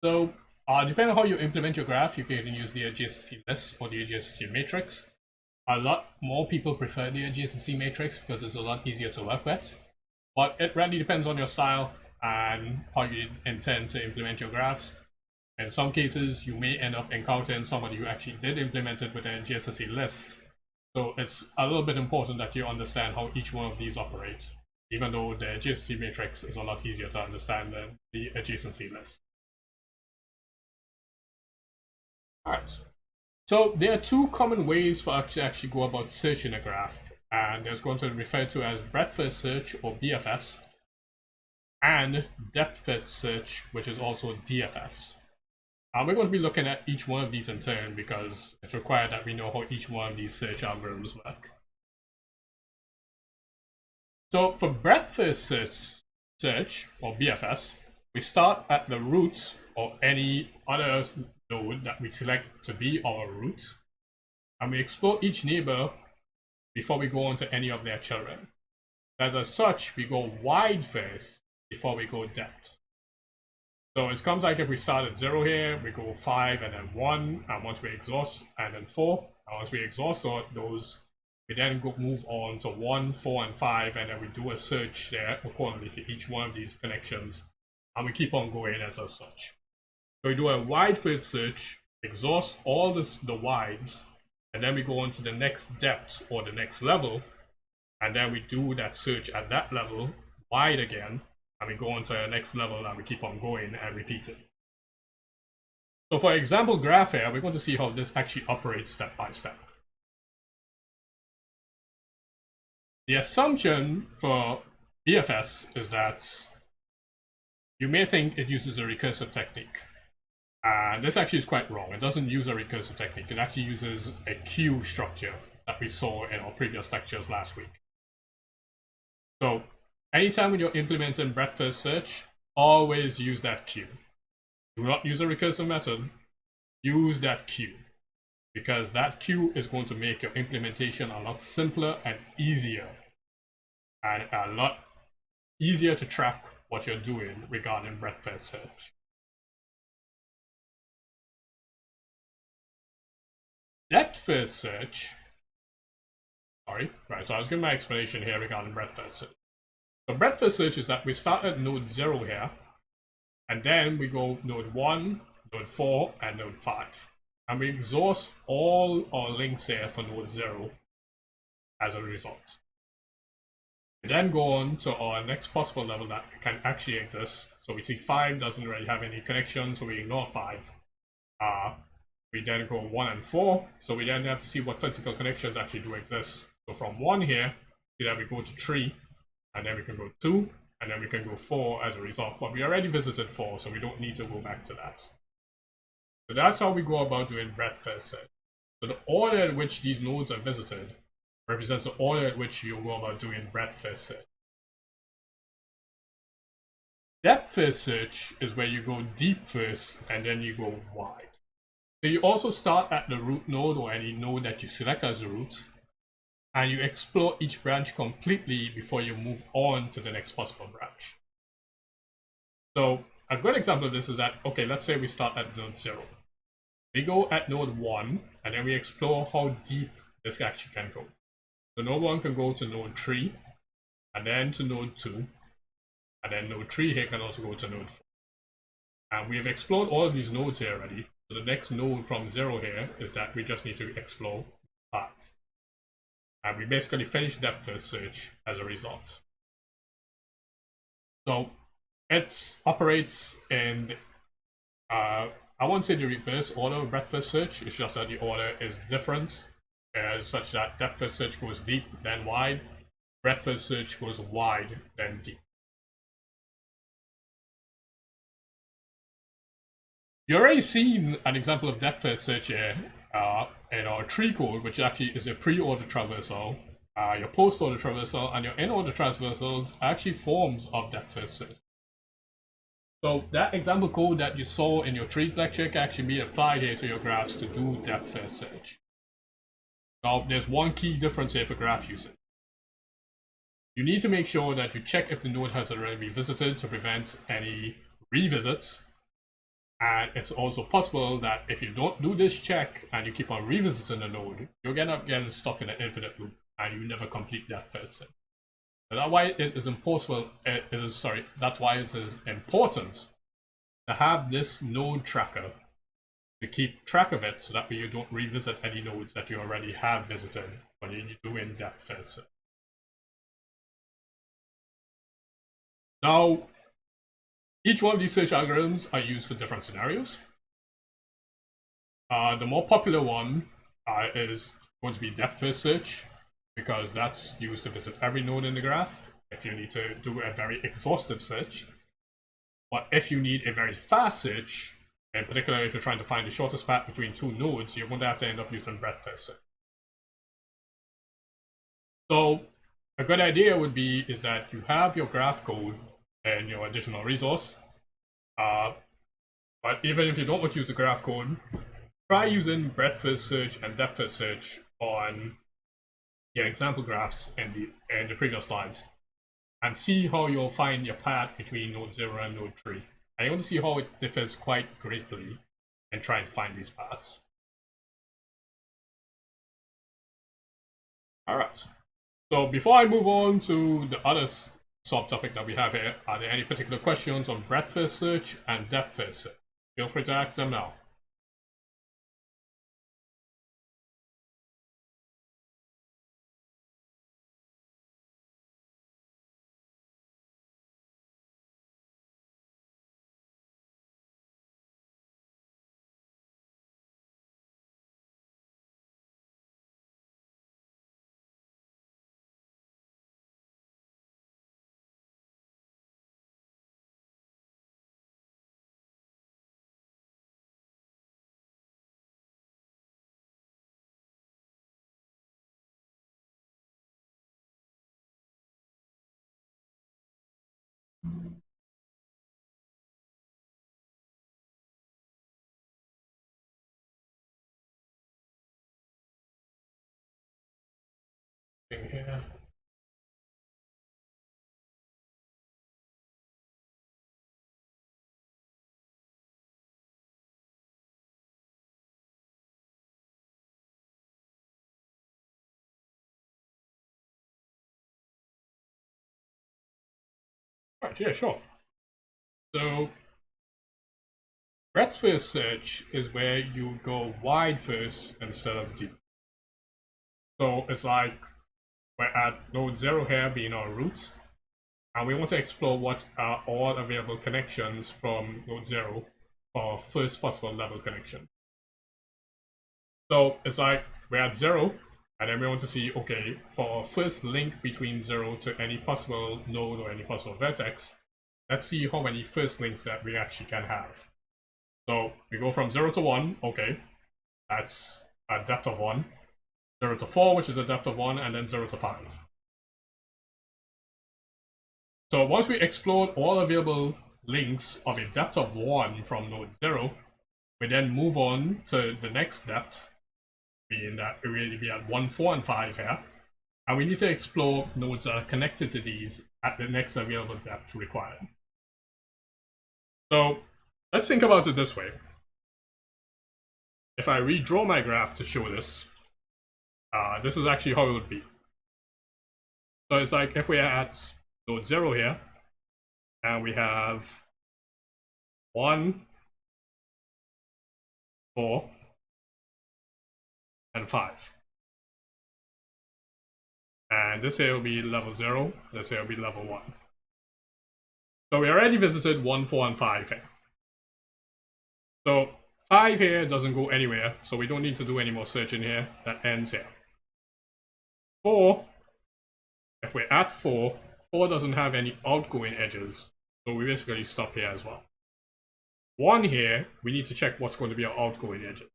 S1: So, depending on how you implement your graph, you can use the adjacency list or the adjacency matrix. A lot more people prefer the adjacency matrix because it's a lot easier to work with. But it really depends on your style and how you intend to implement your graphs. In some cases, you may end up encountering somebody who actually did implement it with an adjacency list. So it's a little bit important that you understand how each one of these operates. even though the adjacency matrix is a lot easier to understand than the adjacency list. Alright, so there are two common ways for us to actually go about searching a graph, and there's going to be referred to as breadth-first search, or BFS, and depth-first search, which is also DFS. We're going to be looking at each one of these in turn because it's required that we know how each one of these search algorithms work. So for breadth-first search, or BFS, we start at the root or any other node that we select to be our root, and we explore each neighbor before we go on to any of their children. As such, we go wide first before we go depth. So it comes like if we start at 0 here, we go 5 and then 1, and once we exhaust, and then 4, and once we exhaust all those, we then move on to 1, 4, and 5, and then we do a search there accordingly for each one of these connections, and we keep on going as such. So we do a wide first search, exhaust all the wides, and then we go on to the next depth or the next level, and then we do that search at that level, wide again, and we go on to the next level and we keep on going and repeat it. So for example graph here, we're going to see how this actually operates step by step. The assumption for BFS is that you may think it uses a recursive technique. And this actually is quite wrong. It doesn't use a recursive technique. It actually uses a queue structure that we saw in our previous lectures last week. So anytime when you're implementing breadth-first search, always use that queue. Do not use a recursive method. Use that queue, because that queue is going to make your implementation a lot simpler and easier, and a lot easier to track what you're doing regarding breadth-first search. Depth-first search, so I was giving my explanation here regarding breadth-first search. So breadth-first search is that we start at node 0 here, and then we go node 1, node 4, and node 5. And we exhaust all our links here for node 0 as a result. We then go on to our next possible level that can actually exist. So we see 5 doesn't really have any connection, so we ignore 5. We then go 1 and 4, so we then have to see what physical connections actually do exist. So from 1 here, see that we go to 3, and then we can go 2, and then we can go 4 as a result. But we already visited 4, so we don't need to go back to that. So that's how we go about doing breadth-first search. So the order in which these nodes are visited represents the order in which you go about doing breadth-first search. Depth-first search is where you go deep first, and then you go wide. So you also start at the root node or any node that you select as a root, and you explore each branch completely before you move on to the next possible branch. So a good example of this is that, okay, let's say we start at node 0. We go at node 1, and then we explore how deep this actually can go. So node 1 can go to node 3, and then to node 2, and then node 3 here can also go to node 4. And we've explored all of these nodes here already. So the next node from 0 here is that we just need to explore 5. And we basically finish depth-first search as a result. So it operates in, I won't say the reverse order of breadth-first search, it's just that the order is different, such that depth-first search goes deep, then wide, breadth-first search goes wide, then deep. You already seen an example of depth-first search here in our tree code, which actually is a pre-order traversal. Your post-order traversal and your in-order traversals are actually forms of depth-first search. So that example code that you saw in your trees lecture can actually be applied here to your graphs to do depth-first search. Now, there's one key difference here for graph usage. You need to make sure that you check if the node has already been visited to prevent any revisits. And it's also possible that if you don't do this check and you keep on revisiting the node, you'll end up getting stuck in an infinite loop and you never complete that first search. So that's why it is impossible. That's why it is important to have this node tracker to keep track of it, so that way you don't revisit any nodes that you already have visited when you do in-depth first search. Now, each one of these search algorithms are used for different scenarios. The more popular one is going to be depth first search, because that's used to visit every node in the graph if you need to do a very exhaustive search. But if you need a very fast search, in particular if you're trying to find the shortest path between two nodes, you're going to have to end up using breadth first search. So a good idea would be is that you have your graph code and your additional resource. But even if you don't want to use the graph code, try using breadth first search and depth first search on your example graphs in the previous slides, and see how you'll find your path between node 0 and node 3. And you want to see how it differs quite greatly in trying to find these paths. Alright, so before I move on to the other subtopic that we have here, are there any particular questions on breadth first search and depth first search? Feel free to ask them now. Here. Right, yeah, sure. So breadth first search is where you go wide first instead of deep. So it's like we're at node 0 here being our root, and we want to explore what are all available connections from node 0 for first possible level connection. So it's like we're at 0, and then we want to see, okay, for our first link between 0 to any possible node or any possible vertex, let's see how many first links that we actually can have. So we go from 0 to 1, okay, that's a depth of 1, 0 to 4, which is a depth of 1, and then 0 to 5. So once we explored all available links of a depth of 1 from node 0, we then move on to the next depth, being that we will be at 1, 4, and 5 here. And we need to explore nodes that are connected to these at the next available depth required. So let's think about it this way. If I redraw my graph to show this, this is actually how it would be. So it's like if we're at node 0 here, and we have 1, 4, and 5. And this here will be level 0, this here will be level 1. So we already visited 1, 4, and 5 here. So 5 here doesn't go anywhere, so we don't need to do any more searching here. That ends here. 4, if we're at 4, 4 doesn't have any outgoing edges, so we basically stop here as well. 1 here, we need to check what's going to be our outgoing edges.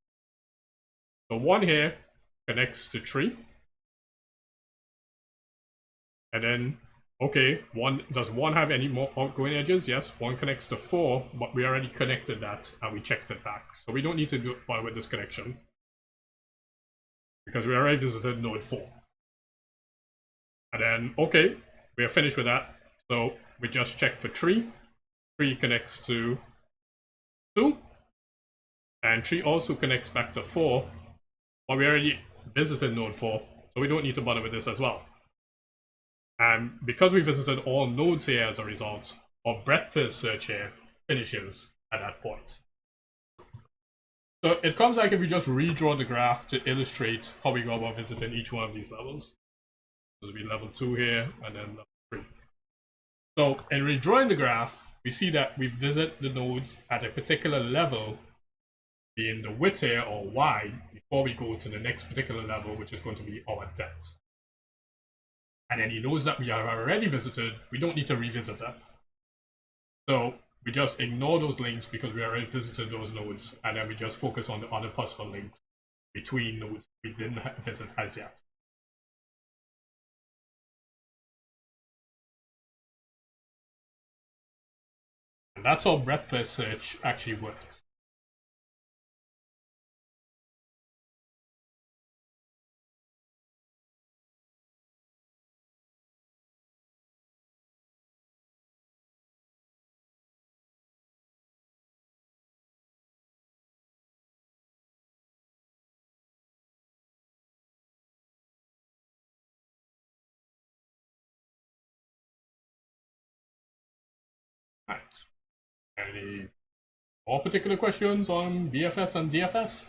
S1: So 1 here connects to 3. And then, okay, does 1 have any more outgoing edges? Yes, 1 connects to 4, but we already connected that and we checked it back. So we don't need to bother with this connection, because we already visited node 4. And then, okay, we are finished with that. So we just check for 3. 3 connects to 2. And 3 also connects back to 4. But we already visited node 4, so we don't need to bother with this as well. And because we visited all nodes here as a result, our breadth first search here finishes at that point. So it comes like if we just redraw the graph to illustrate how we go about visiting each one of these levels. So it'll be level 2 here, and then level 3. So in redrawing the graph, we see that we visit the nodes at a particular level, being the width here or y, before we go to the next particular level, which is going to be our depth. And any nodes that we have already visited, we don't need to revisit them. So we just ignore those links because we already visited those nodes, and then we just focus on the other possible links between nodes we didn't visit as yet. And that's how breadth-first search actually works. Right. Any more particular questions on BFS and DFS?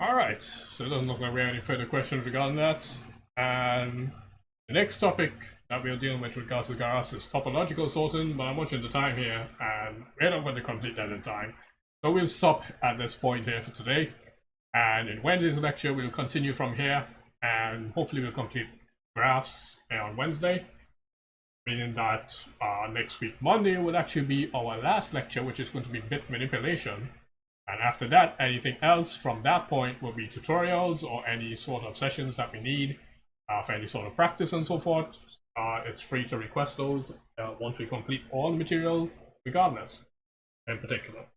S1: Alright, so it doesn't look like we have any further questions regarding that. And the next topic that we're dealing with regards to graphs is topological sorting, but I'm watching the time here, and we're not going to complete that in time. So we'll stop at this point here for today. And in Wednesday's lecture, we'll continue from here, and hopefully we'll complete graphs on Wednesday. Meaning that next week, Monday, will actually be our last lecture, which is going to be bit manipulation. And after that, anything else from that point will be tutorials or any sort of sessions that we need for any sort of practice and so forth. It's free to request those once we complete all the material, regardless, in particular.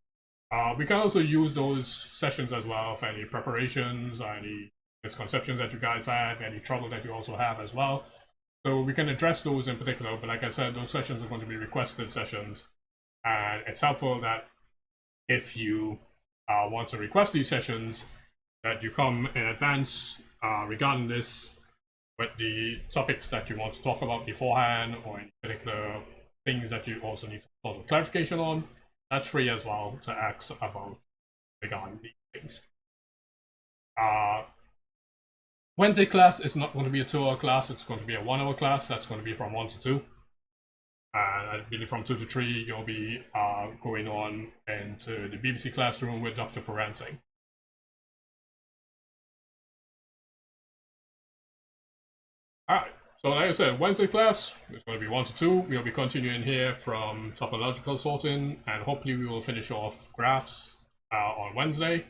S1: We can also use those sessions as well for any preparations, any misconceptions that you guys have, any trouble that you also have as well. So we can address those in particular, but like I said, those sessions are going to be requested sessions. And it's helpful that if you want to request these sessions, that you come in advance regarding this with the topics that you want to talk about beforehand, or any particular things that you also need some sort of clarification on. That's free as well to ask about regarding these things. Wednesday class is not going to be a 2-hour class, it's going to be a 1-hour class. That's going to be from 1 to 2. And I believe from 2 to 3, you'll be going on into the BBC classroom with Dr. Paransing. Alright, so like I said, Wednesday class is going to be 1 to 2. We'll be continuing here from topological sorting, and hopefully we will finish off graphs on Wednesday.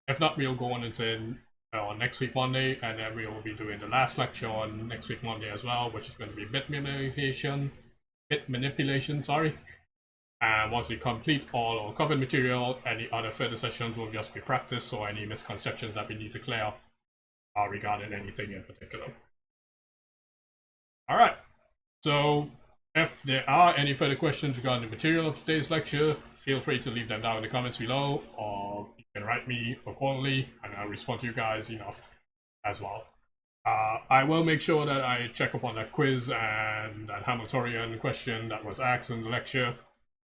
S1: If not, we'll go on into on next week Monday, and then we will be doing the last lecture on next week Monday as well, which is going to be bit manipulation, sorry. And once we complete all our covered material, any other further sessions will just be practice, or any misconceptions that we need to clear up regarding anything in particular. Alright, so If there are any further questions regarding the material of today's lecture, feel free to leave them down in the comments below, or you can write me accordingly, and I'll respond to you guys enough as well. I will make sure that I check up on that quiz and that Hamiltonian question that was asked in the lecture,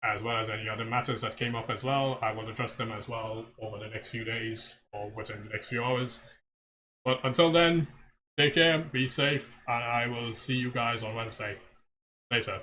S1: as well as any other matters that came up as well. I will address them as well over the next few days or within the next few hours. But until then, take care, be safe, and I will see you guys on Wednesday. Later.